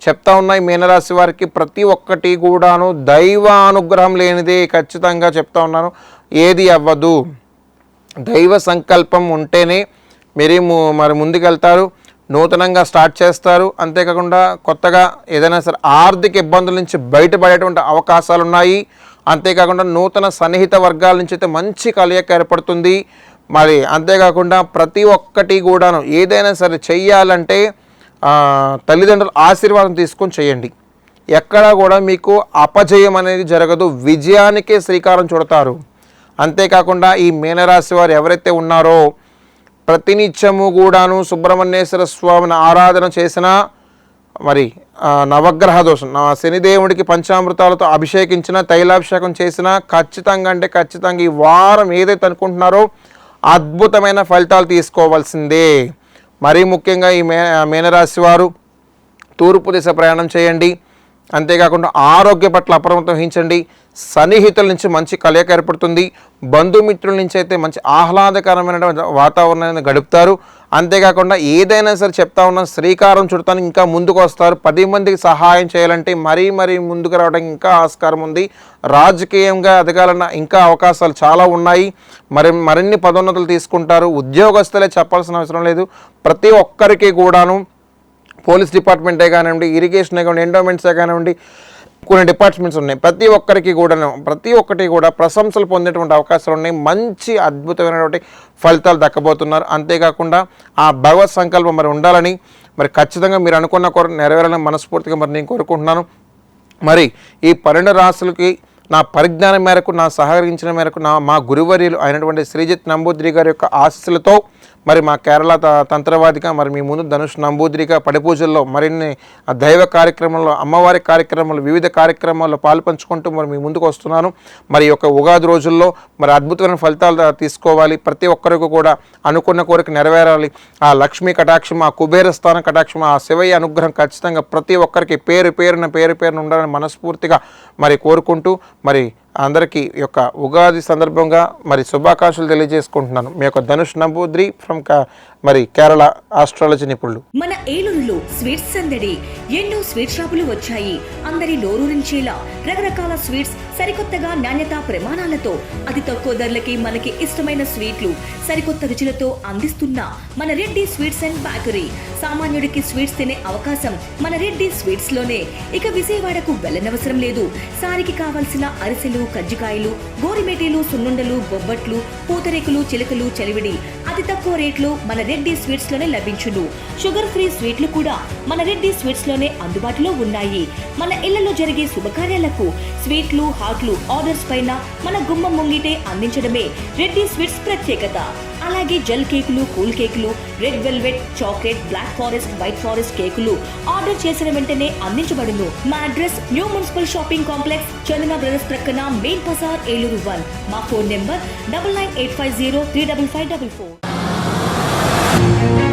చెప్తా ఉన్నాయి మీనరాశి వారికి ప్రతి ఒక్కటి కూడాను దైవ అనుగ్రహం లేనిదే ఖచ్చితంగా చెప్తా ఉన్నాను, ఏది అవ్వదు. దైవ సంకల్పం ఉంటేనే మీరు మరి ముందుకెళ్తారు, నూతనంగా స్టార్ట్ చేస్తారు. అంతేకాకుండా కొత్తగా ఏదైనా సరే ఆర్థిక ఇబ్బందుల నుంచి బయటపడేటువంటి అవకాశాలు ఉన్నాయి. అంతేకాకుండా నూతన సన్నిహిత వర్గాల నుంచి అయితే మంచి కలయిక ఏర్పడుతుంది. మరి అంతేకాకుండా ప్రతి ఒక్కటి కూడాను ఏదైనా సరే చెయ్యాలంటే తల్లిదండ్రుల ఆశీర్వాదం తీసుకొని చేయండి. ఎక్కడా కూడా మీకు అపజయం అనేది జరగదు, విజయానికే శ్రీకారం చుడతారు. అంతేకాకుండా ఈ మీనరాశి వారు ఎవరైతే ఉన్నారో ప్రతినిత్యము కూడాను సుబ్రహ్మణ్యేశ్వర స్వామిని ఆరాధన చేసినా, మరి నవగ్రహ దోషం శనిదేవుడికి పంచామృతాలతో అభిషేకించిన, తైలాభిషేకం చేసినా ఖచ్చితంగా అంటే ఖచ్చితంగా ఈ వారం ఏదైతే అనుకుంటున్నారో అద్భుతమైన ఫలితాలు తీసుకోవాల్సిందే. మరీ ముఖ్యంగా ఈ మీనరాశి వారు తూర్పు దిశ ప్రయాణం చేయండి. అంతేకాకుండా ఆరోగ్య పట్ల అప్రమత్తం వహించండి. సన్నిహితుల నుంచి మంచి కలయిక ఏర్పడుతుంది. బంధుమిత్రుల నుంచి అయితే మంచి ఆహ్లాదకరమైన వాతావరణాన్ని గడుపుతారు. అంతేకాకుండా ఏదైనా సరే చెప్తా ఉన్న శ్రీకారం చుడతాను ఇంకా ముందుకు వస్తారు. 10 మందికి సహాయం చేయాలంటే మరీ ముందుకు రావడానికి ఇంకా ఆస్కారం ఉంది. రాజకీయంగా ఎదగాలన్న ఇంకా అవకాశాలు చాలా ఉన్నాయి. మరిన్ని పదోన్నతులు తీసుకుంటారు. ఉద్యోగస్తులే చెప్పాల్సిన అవసరం లేదు. ప్రతి ఒక్కరికి కూడాను పోలీస్ డిపార్ట్మెంటే కానివ్వండి, ఇరిగేషనే కానివ్వండి, ఎండోమెంట్సే కానివ్వండి, కొన్ని డిపార్ట్మెంట్స్ ఉన్నాయి. ప్రతి ఒక్కటి కూడా ప్రశంసలు పొందేటువంటి అవకాశాలు ఉన్నాయి. మంచి అద్భుతమైనటువంటి ఫలితాలు దక్కబోతున్నారు. అంతేకాకుండా ఆ భగవత్ సంకల్పం మరి ఉండాలని, మరి ఖచ్చితంగా మీరు అనుకున్న కోరిక నెరవేరాలని మనస్ఫూర్తిగా మరి నేను కోరుకుంటున్నాను. మరి ఈ 12 రాశులకి నా పరిజ్ఞానం మేరకు, నా సహకరించిన మేరకు మా గురువర్యులు అయినటువంటి శ్రీజిత్ నంబూద్రి గారి యొక్క ఆశీస్సులతో మరి మా కేరళ తంత్రవాదిగా మరి మీ ముందు ధనుష్ నంబూద్రిగా పడిపూజల్లో మరిన్ని దైవ కార్యక్రమంలో, అమ్మవారి కార్యక్రమాలు, వివిధ కార్యక్రమాల్లో పాల్పంచుకుంటూ మరి మీ ముందుకు వస్తున్నాను. మరి యొక్క ఉగాది రోజుల్లో మరి అద్భుతమైన ఫలితాలు తీసుకోవాలి. ప్రతి ఒక్కరికి కూడా అనుకున్న కోరిక నెరవేరాలి. ఆ లక్ష్మీ కటాక్షం, ఆ కుబేర స్థాన కటాక్షం, ఆ శివయ్య అనుగ్రహం ఖచ్చితంగా ప్రతి ఒక్కరికి పేరు పేరున ఉండాలని మనస్ఫూర్తిగా మరి కోరుకుంటూ మరి అందరికీ యొక్క ఉగాది సందర్భంగా మరి శుభాకాంక్షలు తెలియజేసుకుంటున్నాను. మీ యొక్క ధనుష్ నంబూద్రి ఫ్రమ్ మరి కేరళ ఆస్ట్రాలజీ నిపుణులు. మన ఏలూరులో స్వీట్స్ సందడి. ఎన్నో స్వీట్ షాపులు వచ్చాయి. అందరి నోరూరించేలా రకరకాల స్వీట్స్ సరికొత్తగా నాణ్యత ప్రమాణాలతో అతి తక్కువ ధరలకి మనకి ఇష్టమైన స్వీట్లు సరికొత్త రుచులతో అందిస్తున్న మన రెడ్డి స్వీట్స్ అండ్ బేకరీ. సామాన్యుడికి స్వీట్స్ తినే అవకాశం మన రెడ్డి స్వీట్స్ లోనే. ఇక విజయవాడకు వెళ్ళనవసరం లేదు. సారికి కావాల్సిన అరిసెలు, కజ్జికాయలు, గోరిమేటీలు, సున్నుండలు, బొబ్బట్లు, పూతరేకులు, చిలకలు, చలివిడి అతి తక్కువ రేట్లు మన రెడ్డి స్వీట్స్ లోనే లభించును. షుగర్ ఫ్రీ స్వీట్లు కూడా మన రెడ్డి స్వీట్స్ లోనే అందుబాటులో ఉన్నాయి. మన ఇళ్లలో జరిగే శుభకార్యాలకు స్వీట్లు, హాట్లు ఆర్డర్స్ పైన మన గుమ్మం ముంగిటే అందించడమే రెడ్డి స్వీట్స్ ప్రత్యేకత. అలాగే జెల్ కేకులు, కూల్ కేకులు, red velvet, chocolate, black forest, white forest కేకులు ఆర్డర్ చేసిన వెంటనే అందించబడును. మా address new municipal shopping complex, Chandana brothers ప్రక్కన, మెయిన్ బజార్, ఏలూరు 1. మా ఫోన్ నెంబర్ 9985035554.